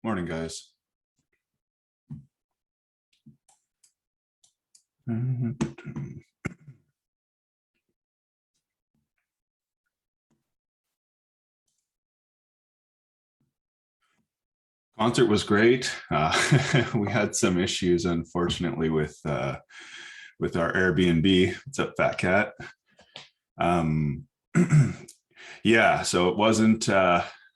Morning, guys. Concert was great. We had some issues, unfortunately, with our Airbnb. What's up, Fat Cat? Um, yeah, so it wasn't.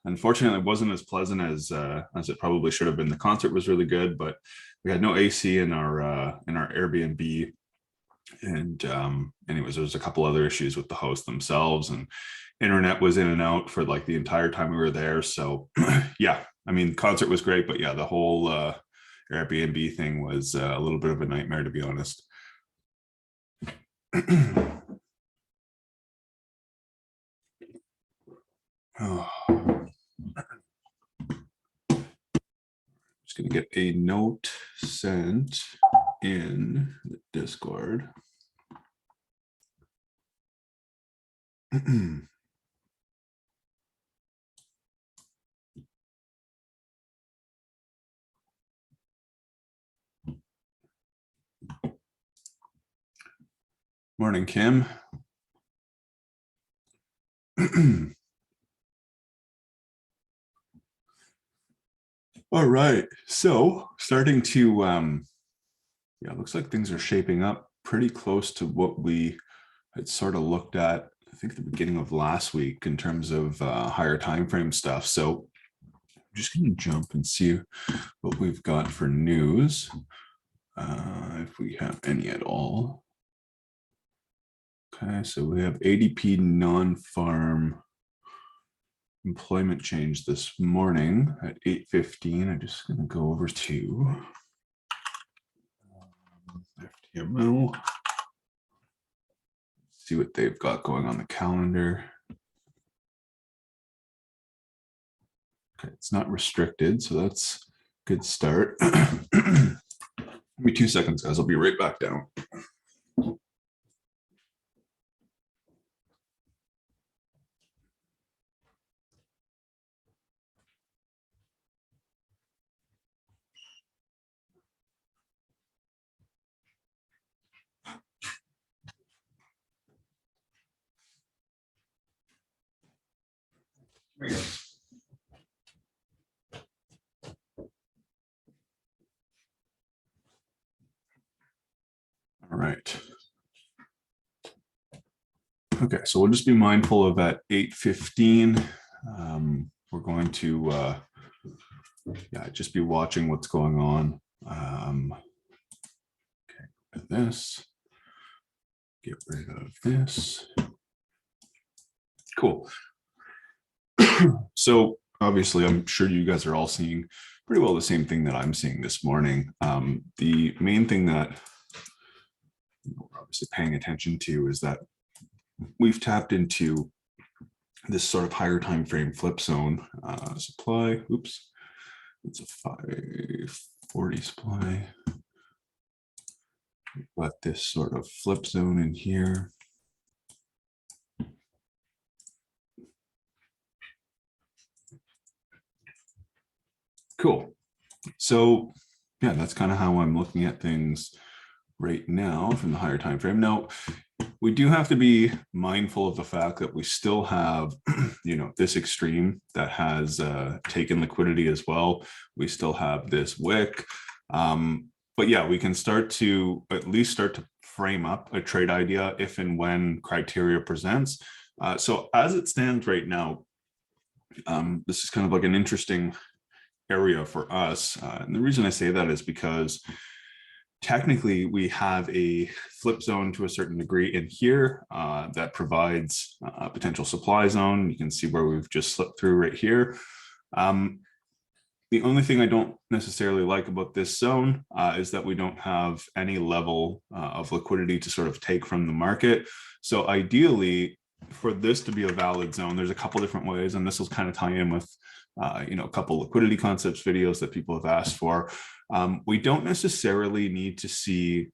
Unfortunately, it wasn't as pleasant as it probably should have been. The concert was really good, but we had no AC in our Airbnb. And anyways, there was a couple other issues with the host themselves, and internet was in and out for like the entire time we were there. So yeah, I mean, concert was great, but yeah, the whole Airbnb thing was a little bit of a nightmare, to be honest. Oh, just gonna get a note sent in the Discord. Morning, Kim. All right, so starting to yeah, looks like things are shaping up pretty close to what we had sort of looked at, I think, the beginning of last week in terms of higher time frame stuff. So I'm just going to jump and see what we've got for news, if we have any at all. Okay, so we have ADP non-farm employment change this morning at 8:15. I'm just going to go over to FTMO, see what they've got going on the calendar. Okay, it's not restricted, so that's a good start. Give me 2 seconds, guys. I'll be right back down. All right. Okay, so we'll just be mindful of at 8:15. We're going to yeah, just be watching what's going on. Okay, with this, get rid of this. Cool. So obviously, I'm sure you guys are all seeing pretty well the same thing that I'm seeing this morning. The main thing that we're obviously paying attention to is that we've tapped into this sort of higher time frame flip zone supply. Oops, it's a 540 supply. We've got this sort of flip zone in here. Cool. So yeah, that's kind of how I'm looking at things right now from the higher time frame. Now, we do have to be mindful of the fact that we still have, you know, this extreme that has taken liquidity as well. We still have this wick. But yeah, we can start to at least start to frame up a trade idea if and when criteria presents. So as it stands right now, this is kind of like an interesting area for us. And the reason I say that is because technically we have a flip zone to a certain degree in here that provides a potential supply zone. You can see where we've just slipped through right here. The only thing I don't necessarily like about this zone is that we don't have any level of liquidity to sort of take from the market. So ideally, for this to be a valid zone, there's a couple different ways, and this will kind of tie in with you know, a couple liquidity concepts videos that people have asked for. We don't necessarily need to see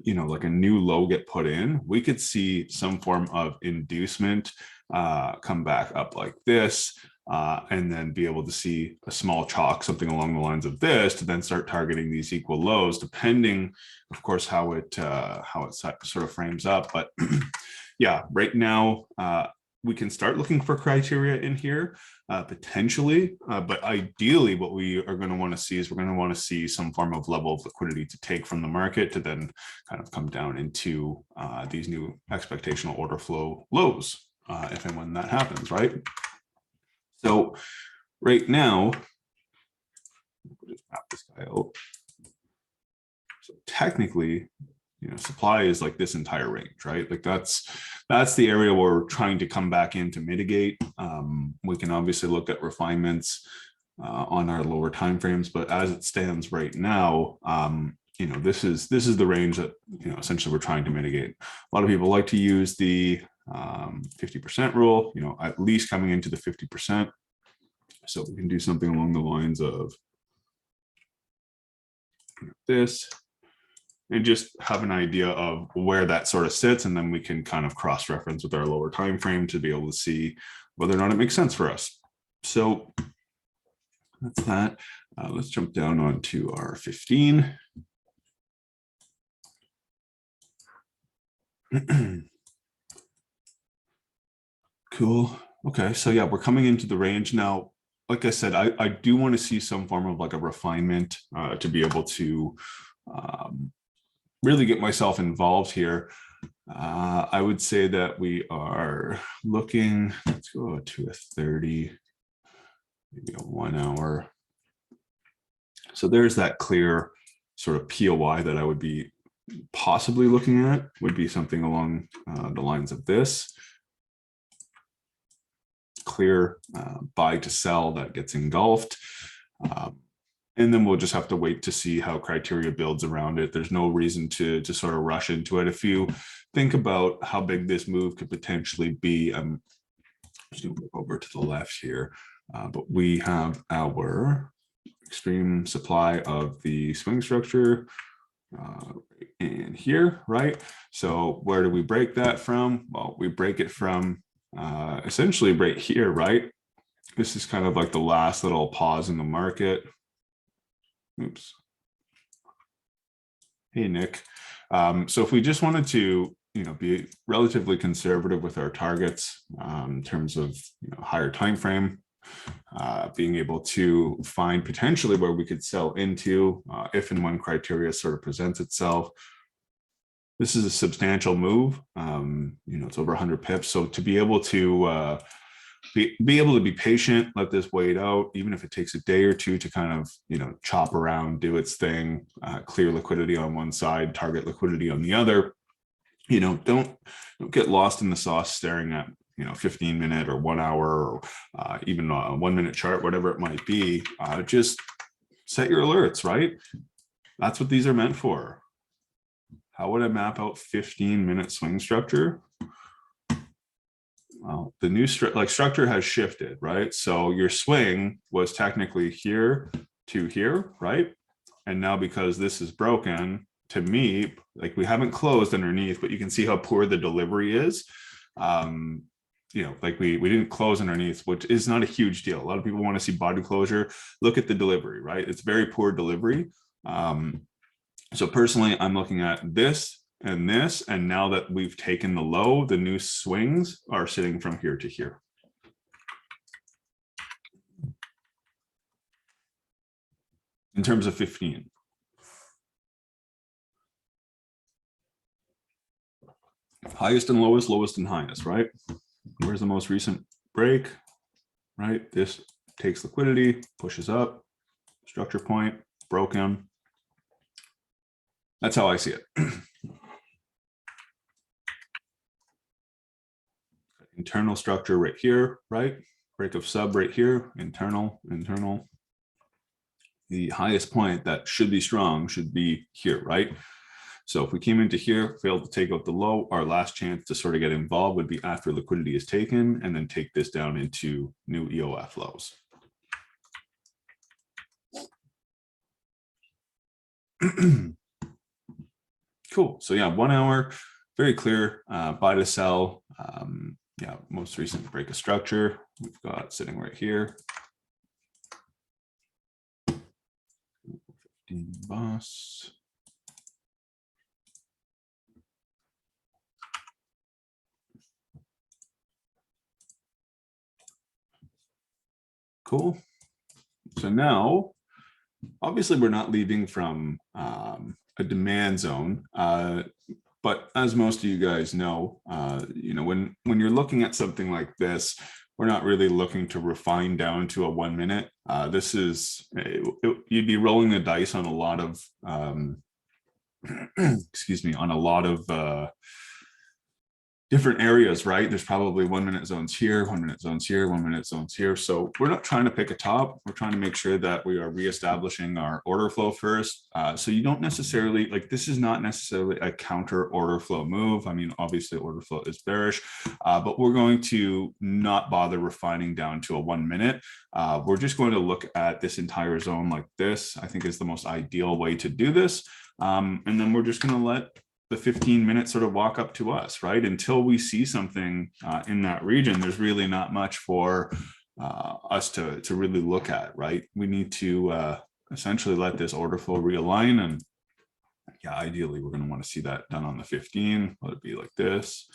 you know, like a new low get put in. We could see some form of inducement come back up like this. and then be able to see a small chalk, something along the lines of this, to then start targeting these equal lows, depending, of course, how it sort of frames up. But yeah, right now we can start looking for criteria in here potentially, but ideally what we are going to want to see is we're going to want to see some form of level of liquidity to take from the market to then kind of come down into these new expectational order flow lows if and when that happens, right? So right now, we'll just map this guy out. So technically, supply is like this entire range, right? Like that's the area where we're trying to come back in to mitigate. We can obviously look at refinements on our lower timeframes, but as it stands right now, this is the range that essentially we're trying to mitigate. A lot of people like to use the 50% rule, at least coming into the 50%. So we can do something along the lines of this, and just have an idea of where that sort of sits, and then we can kind of cross-reference with our lower time frame to be able to see whether or not it makes sense for us. So that's that. Let's jump down onto our 15. Cool. Okay, so yeah, we're coming into the range now. Like I said, I do want to see some form of like a refinement to be able to really get myself involved here. I would say that we are looking, let's go to a 30, maybe a 1 hour. So there's that clear sort of POI that I would be possibly looking at, would be something along the lines of this. Clear buy to sell that gets engulfed. And then we'll just have to wait to see how criteria builds around it. There's no reason to sort of rush into it. If you think about how big this move could potentially be, I'm just going to move over to the left here, but we have our extreme supply of the swing structure in here, right? So where do we break that from? Well, we break it from essentially right here, right? This is kind of like the last little pause in the market. Oops. Hey, Nick. So if we just wanted to, be relatively conservative with our targets in terms of higher time frame, being able to find potentially where we could sell into if and when criteria sort of presents itself. This is a substantial move. It's over 100 pips. So to be able to be able to be patient, let this wait out, even if it takes a day or two to kind of chop around, do its thing, clear liquidity on one side, target liquidity on the other. Don't get lost in the sauce staring at 15-minute or 1 hour or even a 1 minute chart, whatever it might be. Just set your alerts, right? That's what these are meant for. How would I map out 15-minute swing structure? Well, the new structure has shifted, right? So your swing was technically here to here, right? And now because this is broken, to me, like we haven't closed underneath, but you can see how poor the delivery is. Like we didn't close underneath, which is not a huge deal. A lot of people want to see body closure. Look at the delivery, right? It's very poor delivery. So personally, I'm looking at this, and now that we've taken the low, the new swings are sitting from here to here. In terms of 15. Highest and lowest, lowest and highest, right? Where's the most recent break, right? This takes liquidity, pushes up, structure point, broken. That's how I see it. Internal structure right here, right? Break of sub right here, internal. The highest point that should be strong should be here, right? So if we came into here, failed to take out the low, our last chance to sort of get involved would be after liquidity is taken, and then take this down into new EOF lows. Cool. So yeah, 1 hour, very clear, buy to sell. yeah, most recent break of structure we've got sitting right here. 15 bus. Cool. So now, obviously, we're not leaving from a demand zone, but as most of you guys know, when you're looking at something like this, we're not really looking to refine down to a 1 minute. This is you'd be rolling the dice on a lot of excuse me, on a lot of different areas, right? There's probably 1 minute zones here, 1 minute zones here, 1 minute zones here. So we're not trying to pick a top. We're trying to make sure that we are reestablishing our order flow first. So you don't necessarily, like, this is not necessarily a counter order flow move. I mean, obviously order flow is bearish, but we're going to not bother refining down to a 1 minute. We're just going to look at this entire zone like this. I think is the most ideal way to do this. And then we're just going to let the 15 minutes sort of walk up to us, right? Until we see something in that region, there's really not much for us to really look at, right? We need to essentially let this order flow realign. And yeah, ideally, we're going to want to see that done on the 15. Let it be like this.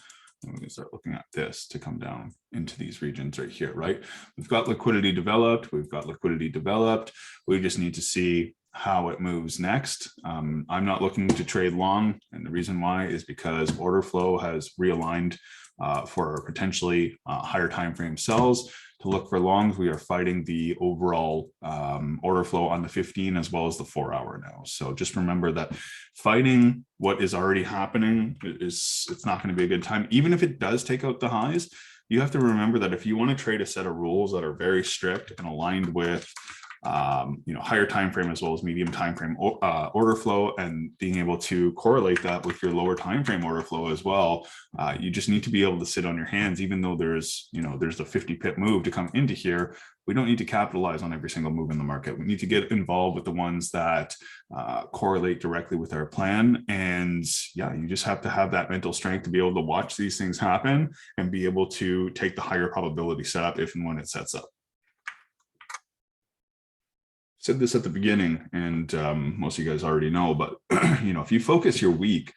And we can start looking at this to come down into these regions right here, right? We've got liquidity developed. We've got liquidity developed. We just need to see how it moves next. I'm not looking to trade long, and the reason why is because order flow has realigned for potentially higher time frame sells. To look for longs, we are fighting the overall order flow on the 15 as well as the 4 hour now. So just remember that fighting what is already happening it's not going to be a good time. Even if it does take out the highs, you have to remember that if you want to trade a set of rules that are very strict and aligned with higher time frame as well as medium time frame order flow, and being able to correlate that with your lower time frame order flow as well, you just need to be able to sit on your hands. Even though there's a 50 pip move to come into here, we don't need to capitalize on every single move in the market. We need to get involved with the ones that correlate directly with our plan. And yeah, you just have to have that mental strength to be able to watch these things happen and be able to take the higher probability setup if and when it sets up. Said this at the beginning, and most of you guys already know, but if you focus your week,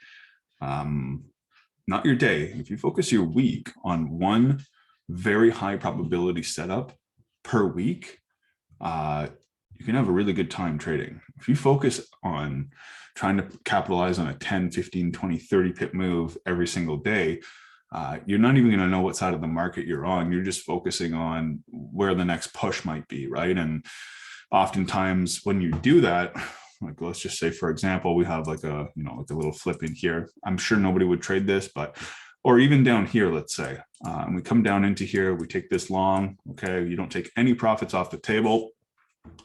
not your day, if you focus your week on one very high probability setup per week, you can have a really good time trading. If you focus on trying to capitalize on a 10, 15, 20, 30 pip move every single day, you're not even going to know what side of the market you're on. You're just focusing on where the next push might be, right? And oftentimes when you do that, like let's just say, for example, we have like a little flip in here. I'm sure nobody would trade this, or even down here, let's say, and we come down into here, we take this long, okay, you don't take any profits off the table.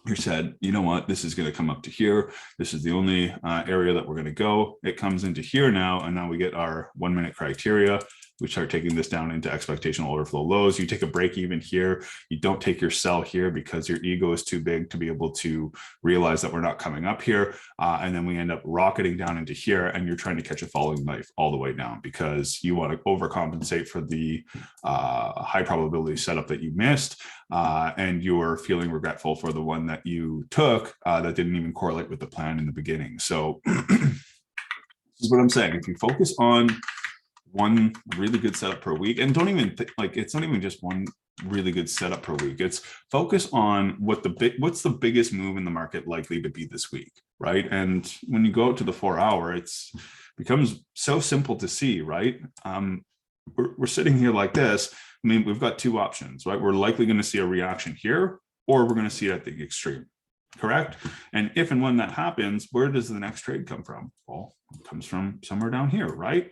You said, you know what, this is going to come up to here. This is the only area that we're going to go. It comes into here now, and now we get our 1 minute criteria. We start taking this down into expectational order flow lows. You take a break even here. You don't take your sell here because your ego is too big to be able to realize that we're not coming up here. And then we end up rocketing down into here, and you're trying to catch a falling knife all the way down because you want to overcompensate for the high probability setup that you missed. And you're feeling regretful for the one that you took that didn't even correlate with the plan in the beginning. So this is what I'm saying. If you focus on one really good setup per week, and don't even it's not even just one really good setup per week. It's focus on what's the biggest move in the market likely to be this week, right? And when you go out to the 4 hour, it's becomes so simple to see, right? We're sitting here like this. I mean, we've got two options, right? We're likely going to see a reaction here, or we're going to see it at the extreme, correct? And if and when that happens, where does the next trade come from? Well, it comes from somewhere down here, right?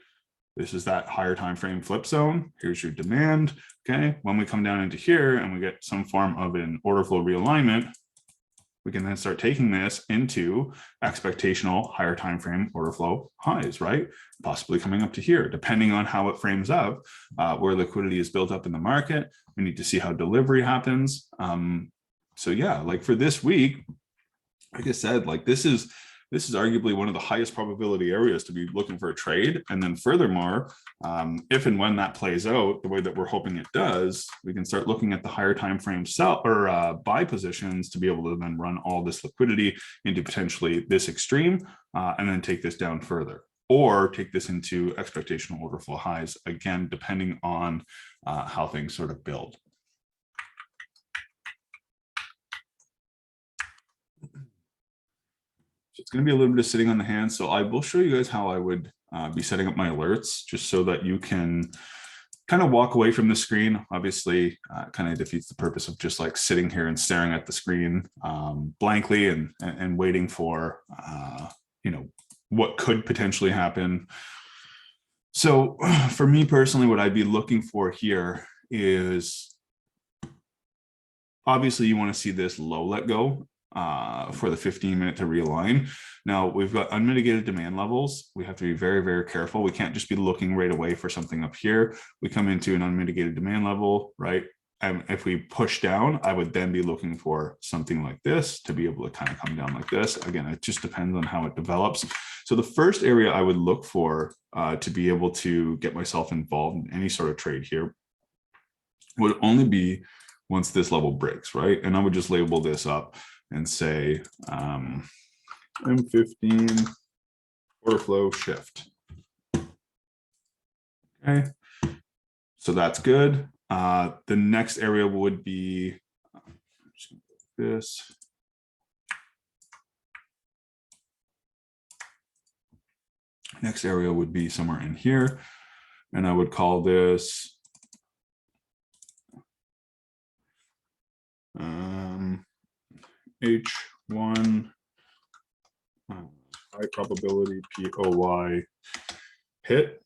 This is that higher time frame flip zone. Here's your demand. Okay. When we come down into here and we get some form of an order flow realignment, we can then start taking this into expectational higher time frame order flow highs, right? Possibly coming up to here, depending on how it frames up, where liquidity is built up in the market. We need to see how delivery happens. So yeah, like for this week, like I said, like this is this is arguably one of the highest probability areas to be looking for a trade. And then furthermore, if and when that plays out the way that we're hoping it does, we can start looking at the higher time frame sell or buy positions to be able to then run all this liquidity into potentially this extreme and then take this down further, or take this into expectational order flow highs, again, depending on how things sort of build. So it's going to be a little bit of sitting on the hand. So I will show you guys how I would be setting up my alerts, just so that you can kind of walk away from the screen. Obviously, kind of defeats the purpose of just like sitting here and staring at the screen blankly and waiting for, you know, what could potentially happen. So for me personally, what I'd be looking for here is, obviously you want to see this low let go for the 15-minute to realign. Now we've got unmitigated demand levels. We have to be very, very careful. We can't just be looking right away for something up here. We come into an unmitigated demand level, right? And if we push down, I would then be looking for something like this to be able to kind of come down like this. Again, it just depends on how it develops. So the first area I would look for to be able to get myself involved in any sort of trade here would only be once this level breaks, right? And I would just label this up and say M15 order flow shift. Okay, so that's good. The next area would be this. Next area would be somewhere in here, and I would call this H1 high probability POY hit.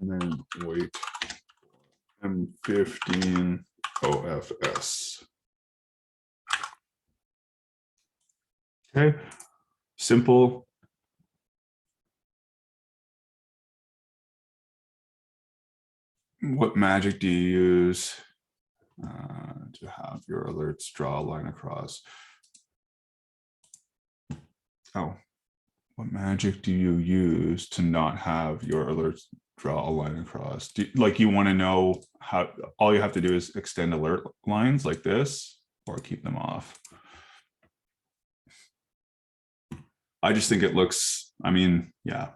And then wait M15 OFS. Okay, simple. What magic do you use to have your alerts draw a line across? Oh, what magic do you use to not have your alerts draw a line across? Like you want to know how, all you have to do is extend alert lines like this or keep them off. I just think it looks, I mean, yeah,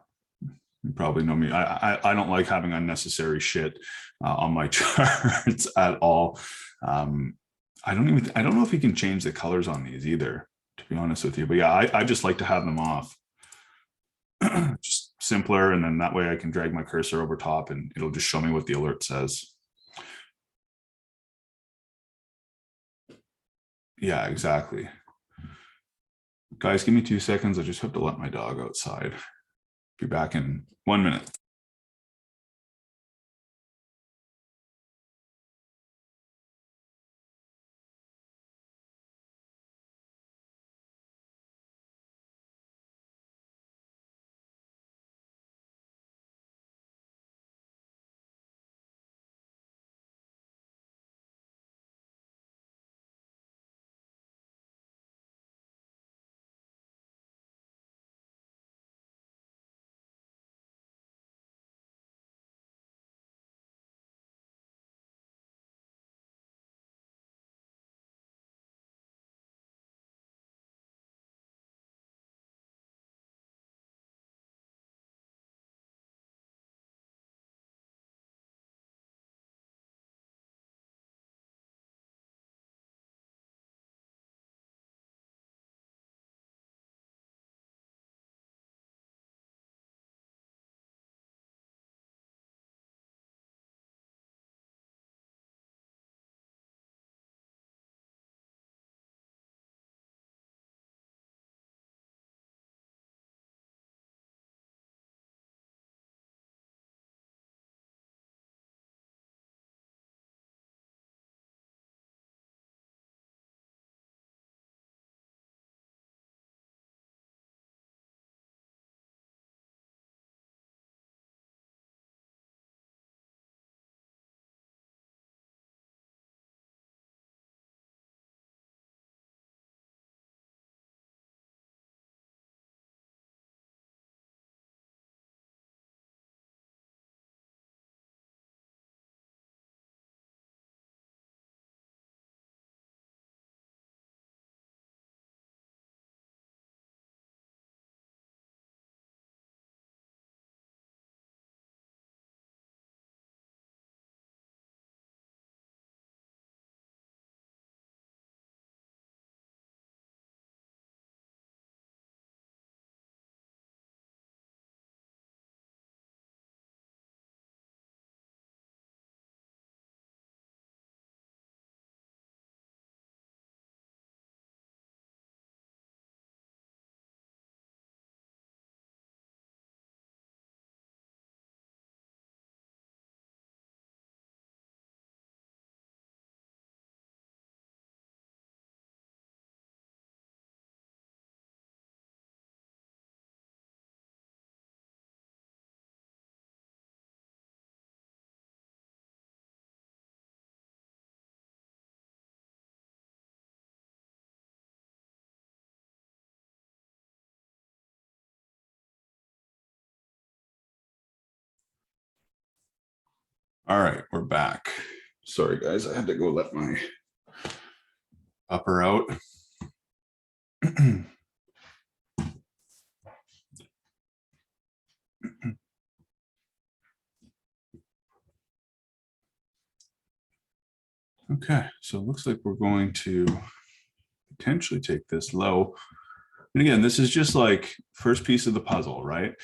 you probably know me. I don't like having unnecessary shit on my charts at all. I don't know if you can change the colors on these either, to be honest with you. But yeah, I just like to have them off. Just simpler, and then that way I can drag my cursor over top and it'll just show me what the alert says. Yeah, exactly. Guys, give me 2 seconds. I just have to let my dog outside. Be back in 1 minute. All right, we're back. Sorry, guys, I had to go let my upper out. Okay, so it looks like we're going to potentially take this low. And again, this is just like first piece of the puzzle, right?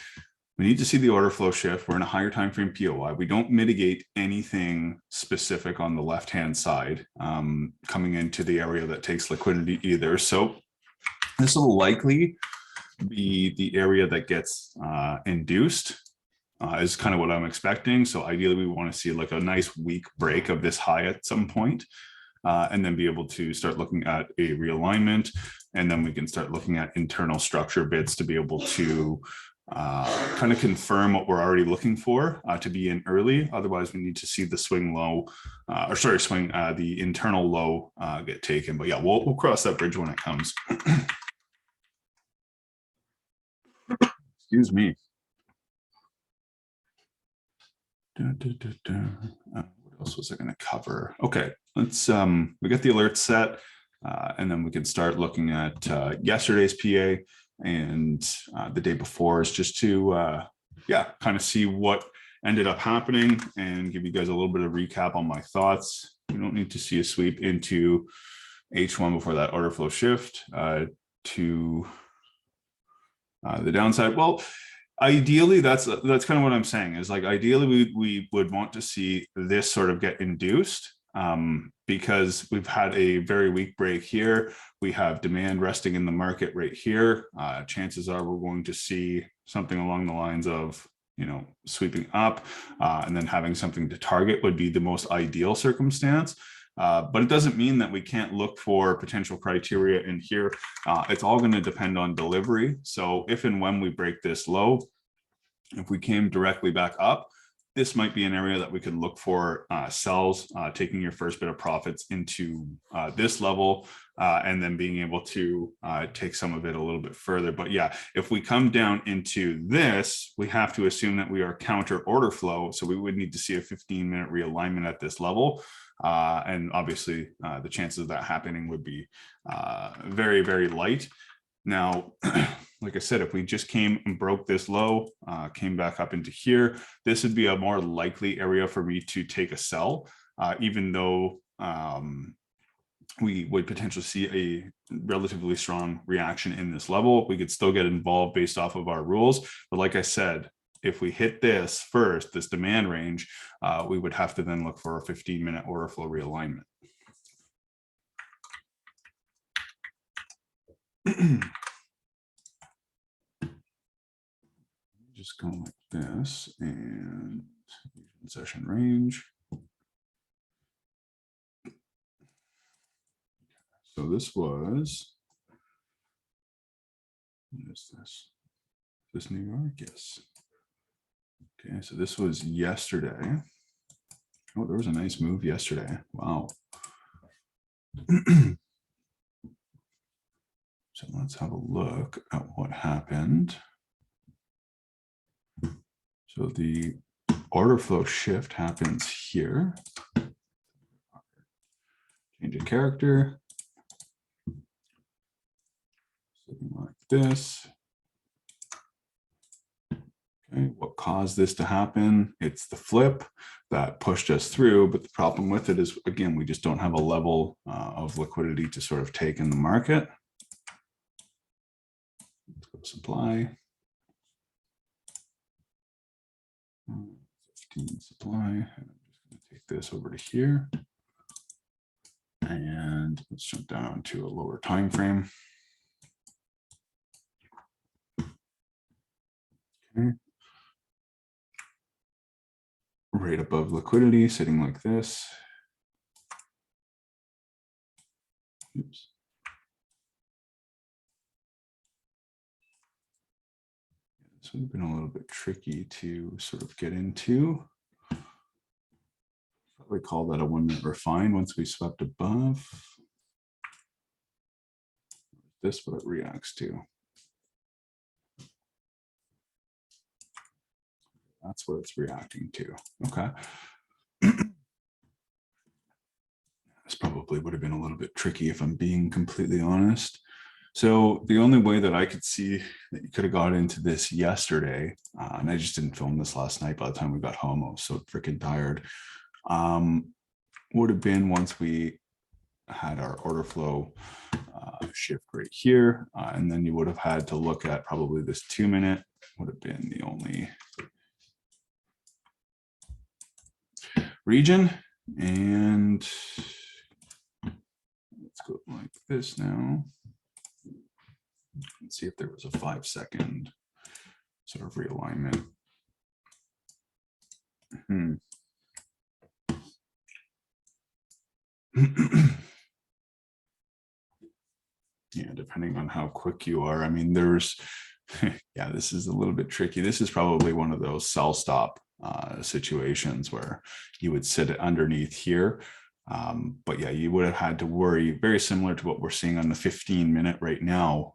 We need to see the order flow shift. We're in a higher time frame POI. We don't mitigate anything specific on the left-hand side coming into the area that takes liquidity either. So this will likely be the area that gets induced is kind of what I'm expecting. So ideally we want to see like a nice weak break of this high at some point. And then be able to start looking at a realignment. And then we can start looking at internal structure bits to be able to kind of confirm what we're already looking for to be in early. Otherwise, we need to see the swing low, the internal low get taken. But yeah, we'll cross that bridge when it comes. Excuse me. What else was I going to cover? Okay, let's we got the alert set, and then we can start looking at yesterday's PA and the day before, is just to kind of see what ended up happening and give you guys a little bit of recap on my thoughts. We don't need to see a sweep into H1 before that order flow shift to the downside. Well, ideally, that's kind of what I'm saying is like ideally we would want to see this sort of get induced because we've had a very weak break here. We have demand resting in the market right here. Chances are we're going to see something along the lines of, you know, sweeping up and then having something to target would be the most ideal circumstance. But it doesn't mean that we can't look for potential criteria in here. It's all going to depend on delivery. So if and when we break this low, if we came directly back up, this might be an area that we could look for sells, taking your first bit of profits into this level and then being able to take some of it a little bit further. But yeah, if we come down into this, we have to assume that we are counter order flow. So we would need to see a 15-minute realignment at this level. And obviously the chances of that happening would be very, very light. Now, like I said, if we just came and broke this low, came back up into here, this would be a more likely area for me to take a sell, even though we would potentially see a relatively strong reaction in this level. We could still get involved based off of our rules. But like I said, if we hit this first, this demand range, we would have to then look for a 15-minute order flow realignment. Just go like this and session range. So this was, what is this? Is this New York? Yes. Okay, so this was yesterday. Oh, there was a nice move yesterday. Wow. So let's have a look at what happened. So the order flow shift happens here. Change a character. Something like this. Okay, what caused this to happen? It's the flip that pushed us through, but the problem with it is, again, we just don't have a level of liquidity to sort of take in the market. Let's go supply. 15 supply. I'm just going to take this over to here. And let's jump down to a lower time frame. Okay. Right above liquidity, sitting like this. Oops. This would have been a little bit tricky to sort of get into. Probably call that a 1-minute refine once we swept above. This what it reacts to. That's what it's reacting to. Okay. This probably would have been a little bit tricky if I'm being completely honest. So the only way that I could see that you could have got into this yesterday, and I just didn't film this last night. By the time we got home, I was so freaking tired. Would have been once we had our order flow shift right here, and then you would have had to look at probably this 2-minute would have been the only region. And let's go like this now. Let's see if there was a 5-second sort of realignment. Yeah, depending on how quick you are. I mean, there's, yeah, this is a little bit tricky. This is probably one of those sell stop situations where you would sit underneath here. But yeah, you would have had to worry, very similar to what we're seeing on the 15-minute right now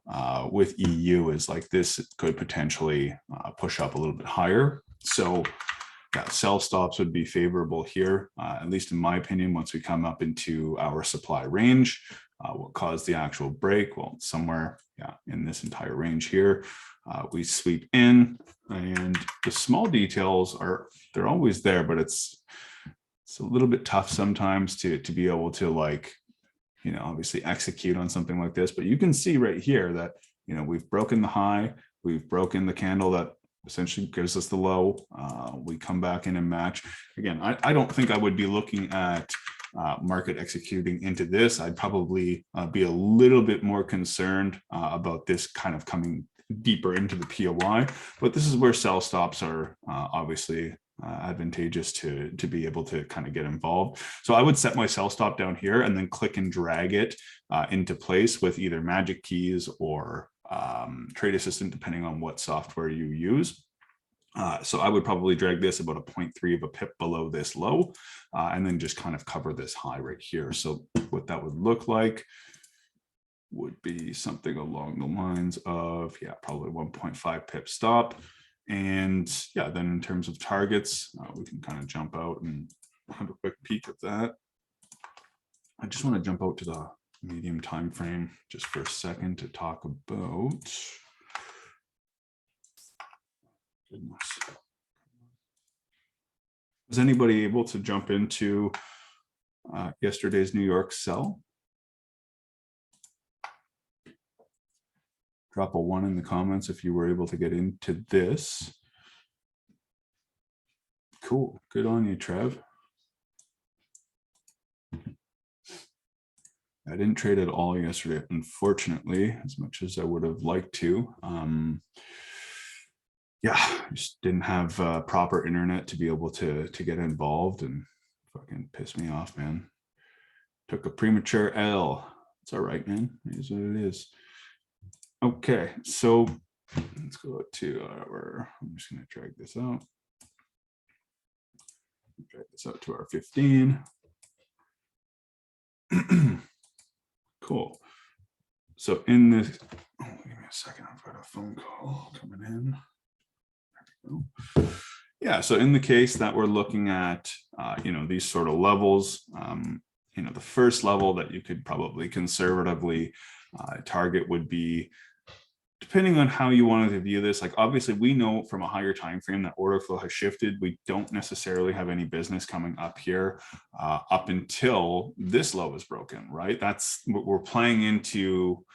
with EU, is like this could potentially push up a little bit higher. So yeah, sell stops would be favorable here, at least in my opinion, once we come up into our supply range. What caused the actual break? Well, somewhere in this entire range here, we sweep in, and the small details they're always there, but it's a little bit tough sometimes to be able to, like, obviously execute on something like this. But you can see right here that we've broken the high, we've broken the candle that essentially gives us the low. We come back in and match again. I don't think I would be looking at market executing into this. I'd probably be a little bit more concerned about this kind of coming deeper into the POI, but this is where sell stops are obviously advantageous to be able to kind of get involved. So I would set my sell stop down here and then click and drag it into place with either Magic Keys or Trade Assistant, depending on what software you use. So I would probably drag this about a 0.3 of a pip below this low, and then just kind of cover this high right here. So what that would look like would be something along the lines of, probably 1.5 pip stop. And then in terms of targets, we can kind of jump out and have a quick peek at that. I just want to jump out to the medium time frame just for a second to talk about. Goodness. Was anybody able to jump into yesterday's New York sell? Drop a 1 in the comments if you were able to get into this. Cool. Good on you, Trev. I didn't trade at all yesterday, unfortunately, as much as I would have liked to. I just didn't have proper internet to be able to get involved, and fucking pissed me off, man. Took a premature L. It's all right, man. It is what it is. Okay, so let's go to I'm just going to drag this out. Drag this out to our 15. Cool. So in this, give me a second. I've got a phone call coming in. There we go. Yeah, so in the case that we're looking at, these sort of levels, the first level that you could probably conservatively target would be, depending on how you wanted to view this, like obviously we know from a higher time frame that order flow has shifted. We don't necessarily have any business coming up here up until this low is broken, right? That's what we're playing into,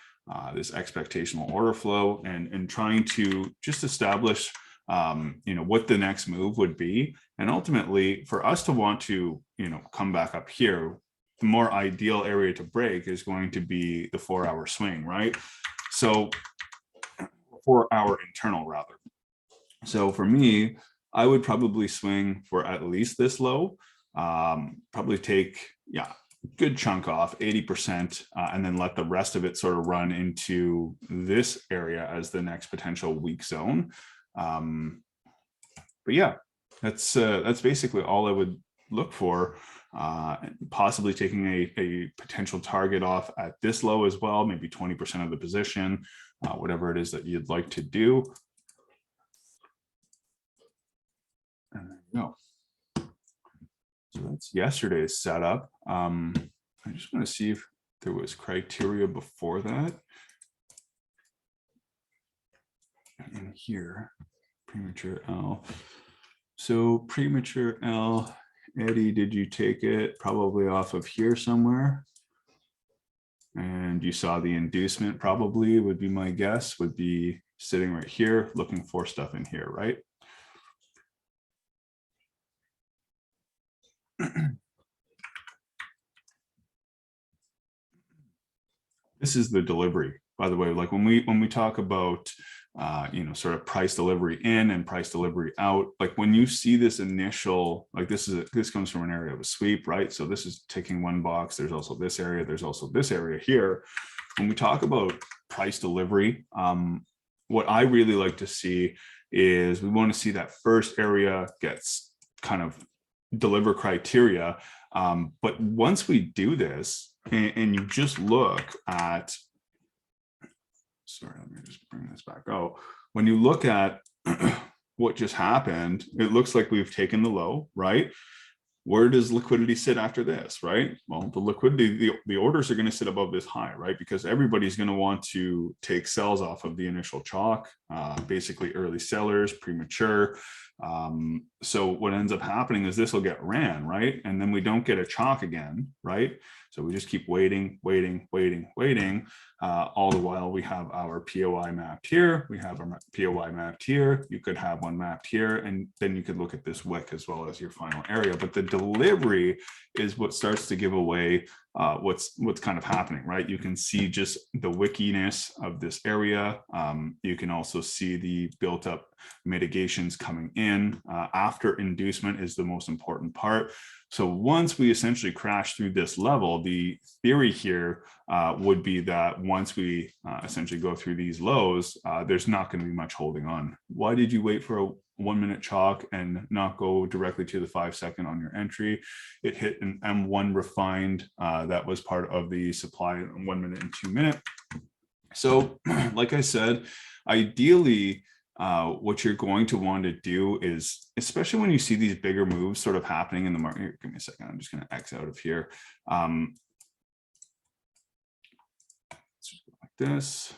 this expectational order flow and trying to just establish what the next move would be. And ultimately for us to want to, come back up here, the more ideal area to break is going to be the 4-hour swing, right? So 4-hour internal rather. So for me, I would probably swing for at least this low, probably take, good chunk off 80%, and then let the rest of it sort of run into this area as the next potential weak zone. But yeah, that's basically all I would look for. Possibly taking a potential target off at this low as well, maybe 20% of the position, whatever it is that you'd like to do. And there you go. So that's yesterday's setup. I just want to see if there was criteria before that. In here, premature L. So premature L, Eddie, did you take it probably off of here somewhere? And you saw the inducement probably would be my guess, would be sitting right here, looking for stuff in here, right? This is the delivery, by the way. Like when we talk about sort of price delivery in and price delivery out, like when you see this initial, like this comes from an area of a sweep, right? So this is taking one box. There's also this area. There's also this area here. When we talk about price delivery, what I really like to see is we want to see that first area gets kind of deliver criteria. But once we do this, and you just look at, sorry, let me just bring this back out. When you look at what just happened, it looks like we've taken the low, right? Where does liquidity sit after this, right? Well, the liquidity, the orders are going to sit above this high, right? Because everybody's going to want to take sells off of the initial chalk, basically early sellers, premature. So what ends up happening is this will get ran, right? And then we don't get a chalk again, right? So we just keep waiting. All the while we have our POI mapped here. We have our POI mapped here. You could have one mapped here, and then you could look at this wick as well as your final area. But the delivery is what starts to give away what's kind of happening, right? You can see just the wickiness of this area. You can also see the built up mitigations coming in after inducement is the most important part. So once we essentially crash through this level, the theory here would be that once we essentially go through these lows, there's not going to be much holding on. Why did you wait for a 1 minute chalk and not go directly to the 5 second on your entry? It hit an M1 refined that was part of the supply in 1 minute and 2 minute. So like I said, ideally, what you're going to want to do is, especially when you see these bigger moves sort of happening in the market, here, give me a second, I'm just going to X out of here. Let's just go like this.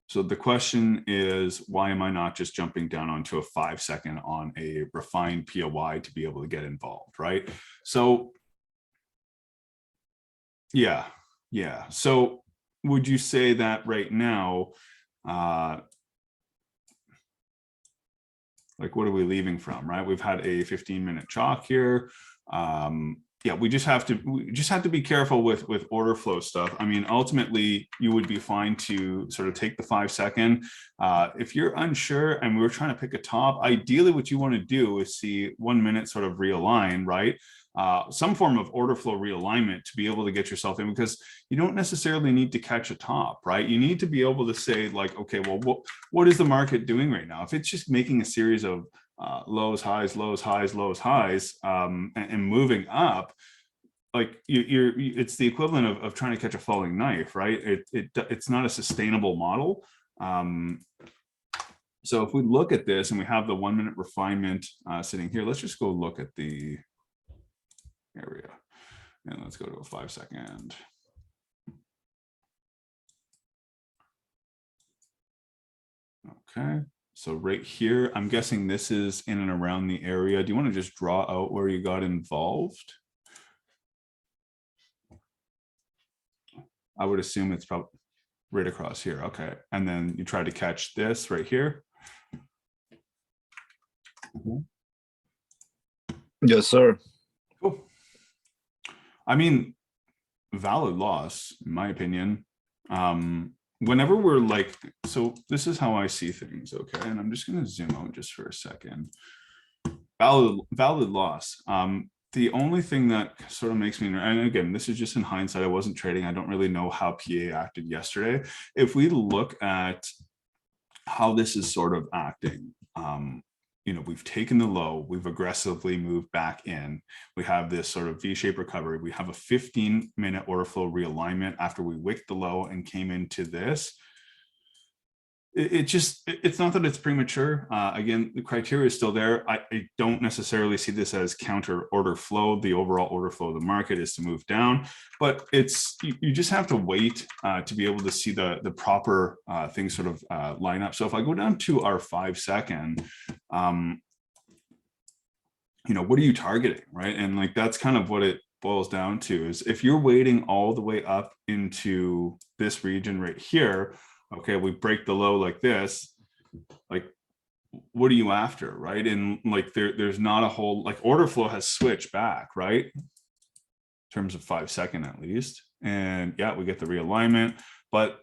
So the question is, why am I not just jumping down onto a 5 second on a refined POI to be able to get involved, right? So yeah. So would you say that right now, like what are we leaving from, right? We've had a 15-minute chalk here. Yeah, we just have to be careful with order flow stuff. I mean, ultimately, you would be fine to sort of take the 5 second. If you're unsure and we're trying to pick a top, ideally what you want to do is see 1 minute sort of realign, right? Some form of order flow realignment to be able to get yourself in, because you don't necessarily need to catch a top, right? You need to be able to say like, okay, well, what is the market doing right now? If it's just making a series of lows, highs, lows, highs, lows, highs, and moving up, like it's the equivalent of trying to catch a falling knife, right? It's not a sustainable model. So if we look at this and we have the 1 minute refinement sitting here, let's just go look at the area and let's go to a 5 second. Okay. So right here, I'm guessing this is in and around the area. Do you want to just draw out where you got involved? I would assume it's probably right across here. Okay. And then you try to catch this right here. Yes, sir. Cool. I mean, valid loss, in my opinion. Whenever we're like, so this is how I see things, okay? And I'm just going to zoom out just for a second. Valid loss. The only thing that sort of makes me, and again, this is just in hindsight, I wasn't trading. I don't really know how PA acted yesterday. If we look at how this is sort of acting, you know, we've taken the low, we've aggressively moved back in. We have this sort of V-shaped recovery. We have a 15-minute order flow realignment after we wicked the low and came into this. it's not that it's premature. Again, the criteria is still there. I don't necessarily see this as counter order flow. The overall order flow of the market is to move down, but it's you just have to wait to be able to see the proper things sort of line up. So if I go down to our 5 second, what are you targeting, right? And like that's kind of what it boils down to, is if you're waiting all the way up into this region right here, okay, we break the low like this, like what are you after, right? And like there's not a whole, like order flow has switched back, right? In terms of 5 second at least. And yeah, we get the realignment, but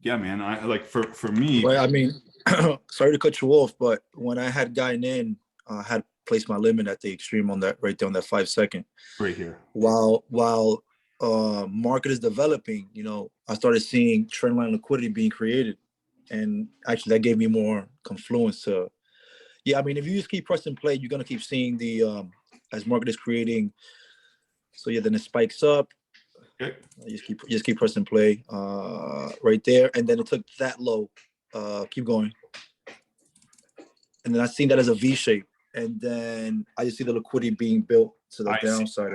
yeah, man, I like for me. Well, I mean, sorry to cut you off, but when I had gotten in, I had placed my limit at the extreme on that right there on that 5 second. Right here. While market is developing, I started seeing trendline liquidity being created, and actually that gave me more confluence to. Yeah, I mean, if you just keep pressing play, you're gonna keep seeing the as market is creating. So yeah, then it spikes up. Okay. Just keep pressing play right there, and then it took that low. Keep going, and then I seen that as a V shape, and then I just see the liquidity being built to the downside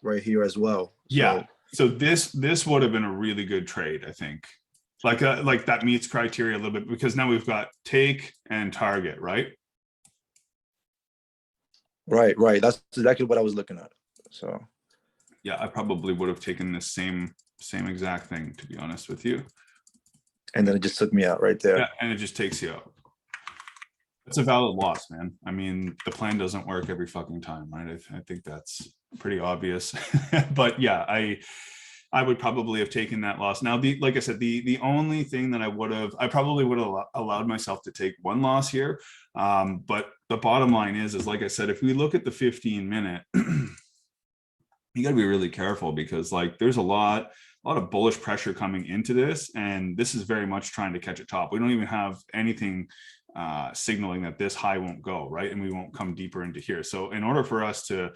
right here as well. Yeah. So this would have been a really good trade, I think. Like that meets criteria a little bit, because now we've got take and target, right? Right. That's exactly what I was looking at. So yeah, I probably would have taken the same exact thing, to be honest with you. And then it just took me out right there. Yeah, and it just takes you out. It's a valid loss, man. I mean, the plan doesn't work every fucking time, right? I think that's pretty obvious. But yeah, I would probably have taken that loss. Now, like I said, the only thing that I probably would have allowed myself to take one loss here. But the bottom line is like I said, if we look at the 15-minute, you got to be really careful, because like there's a lot of bullish pressure coming into this, and this is very much trying to catch a top. We don't even have anything signaling that this high won't go, right? And we won't come deeper into here. So in order for us to,